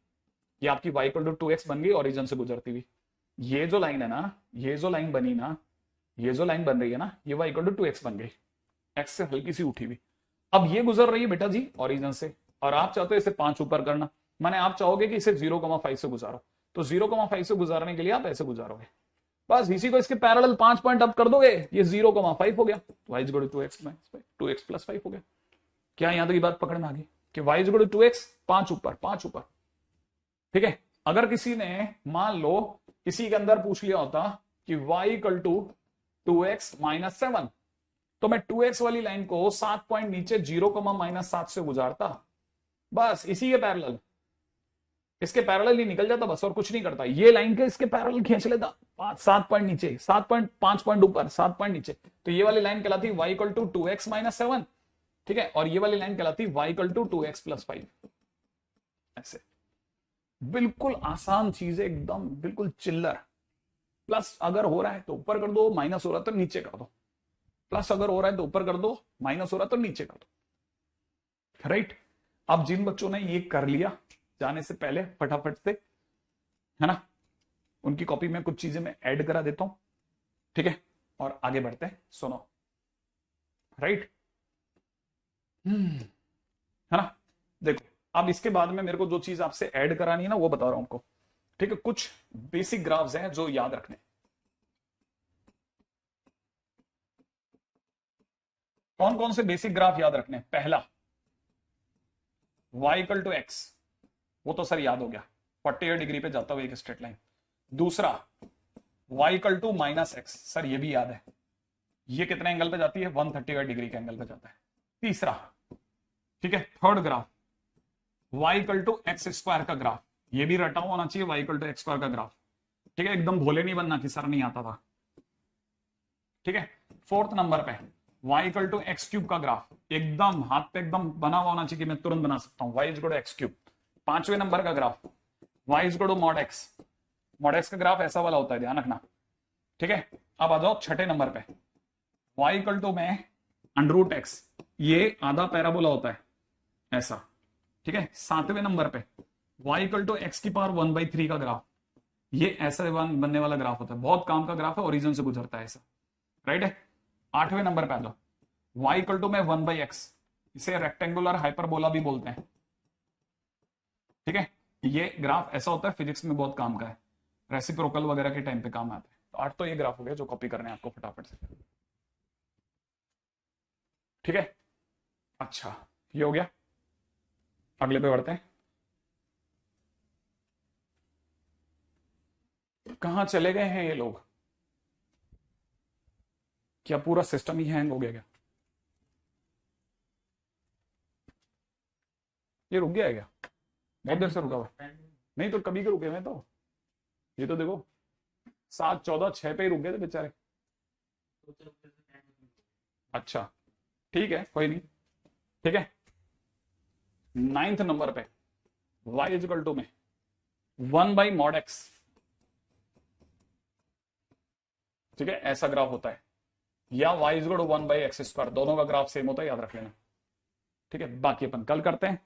ये आपकी y इक्वल टू 2x बन गई ओरिजिन से गुजरती हुई। ये जो लाइन है ना, ये जो लाइन बनी ना, ये जो लाइन बन रही है ना, ये y इक्वल टू 2x बन गई, x से हल्की सी उठी हुई। अब ये गुजर रही है बेटा जी ओरिजिन से, और आप चाहते हो इसे 5 ऊपर करना, माने आप चाहोगे कि इसे 0,5 से गुजारो, तो 0,5 से गुजारने के लिए आप ऐसे गुजारोगे, बस इसी को इसके पैरेलल 5 पॉइंट अप कर दोगे, ये 0,5 हो गया, y इक्वल टू 2x + 5 हो गया। क्या यहां तक की बात पकड़ में आ गई कि y इक्वल टू 2x, 5 ऊपर 5 ऊपर, ठीक है। अगर किसी ने मान लो किसी के अंदर पूछ लिया होता कि y इक्वल टू 2x - 7, तो मैं 2x वाली लाइन को 7 पॉइंट नीचे 0,-7 से गुजारता, बस इसी के पैरेलल, इसके पैरेलल ही निकल जाता बस, और कुछ नहीं करता। ये लाइन के इसके पैरेलल खींच लेता 7 पॉइंट नीचे, 7 पॉइंट 5 पॉइंट ऊपर, 7 पॉइंट नीचे, तो ये वाली लाइन कहलाती y इक्वल टू 2x - 7, ठीक है। और ये वाली लाइन कहलाती y इक्वल टू 2x + 5, ऐसे। बिल्कुल आसान चीज है एकदम, बिल्कुल चिल्लर। प्लस अगर हो रहा है तो ऊपर कर दो, माइनस हो रहा है तो नीचे कर दो, प्लस अगर हो रहा है तो ऊपर कर दो, माइनस हो रहा है तो नीचे कर दो, राइट। अब जिन बच्चों ने ये कर लिया जाने से पहले फटाफट से, है ना, उनकी कॉपी में कुछ चीजें मैं ऐड करा देता हूं, ठीक है, और आगे बढ़ते हैं। सुनो, राइट, है ना। देखो अब इसके बाद में मेरे को जो चीज आपसे ऐड करानी है ना वो बता रहा हूं आपको, ठीक है। कुछ बेसिक ग्राफ्स हैं जो याद रखने। कौन कौन से बेसिक ग्राफ याद रखने। पहला y इक्वल टू x, वो तो सर याद हो गया, 48 डिग्री पे जाता हुआ एक स्ट्रेट लाइन। दूसरा y equal to -x, sir ये भी याद है, ये कितने एंगल पे जाती है, 138 डिग्री के एंगल पे जाता है। तीसरा, ठीक है, third graph y equal to x square का ग्राफ, ये भी रटा हुआ होना चाहिए, y equal to x square का ग्राफ, ठीक है। एकदम भोले नहीं बनना कि सर नहीं आता था, ठीक है। फोर्थ नंबर पे y इक्वल टू x³ का ग्राफ, एकदम हाथ पे एकदम बना हुआ होना चाहिए कि मैं तुरंत बना सकता हूं, y इक्वल टू x³। पांचवें नंबर का graph y equal to mod x, mod x का ग्राफ ऐसा वाला होता है, ध्यान रखना, ठीक है, अब आ जाओ छठे नंबर पे। y इक्वल टू में अंडरूट एक्स, ये आधा पैराबोला होता है ऐसा, ठीक है। सातवें नंबर पे y इक्वल टू एक्स की पावर 1/3 का ग्राफ, ये ऐसा बनने वाला ग्राफ होता है, बहुत काम का ग्राफ है, ओरिजिन से गुजरता है ऐसा, राइट है। आठवें नंबर पे आ जाओ, y इक्वल टू में 1/x, इसे रेक्टेंगुलर हाइपरबोला भी बोलते हैं, ठीक है। ये ग्राफ ऐसा होता है, फिजिक्स में बहुत काम का है, रेसिप्रोकल वगैरह के टाइम पे काम आता है। तो 8 तो ये ग्राफ हो गया जो कॉपी करने हैं आपको फटाफट से, ठीक है। अच्छा, ये हो गया, अगले पे बढ़ते हैं। कहां चले गए हैं ये लोग? क्या पूरा सिस्टम ही हैंग हो गया क्या? ये रुक गया है क्या? बहुत देर से रुका हुआ है। नहीं तो कभी के रुके हुए तो, ये तो देखो 7:14 पे ही रुक गए थे बेचारे। अच्छा ठीक है, कोई नहीं, ठीक है। 9th नंबर पे y इजिकल टू में 1/mod x, ठीक है, ऐसा ग्राफ होता है, या y इजिकल टू 1/x², दोनों का ग्राफ सेम होता है, याद रख लेना, ठीक है। बाकी अपन कल करते हैं।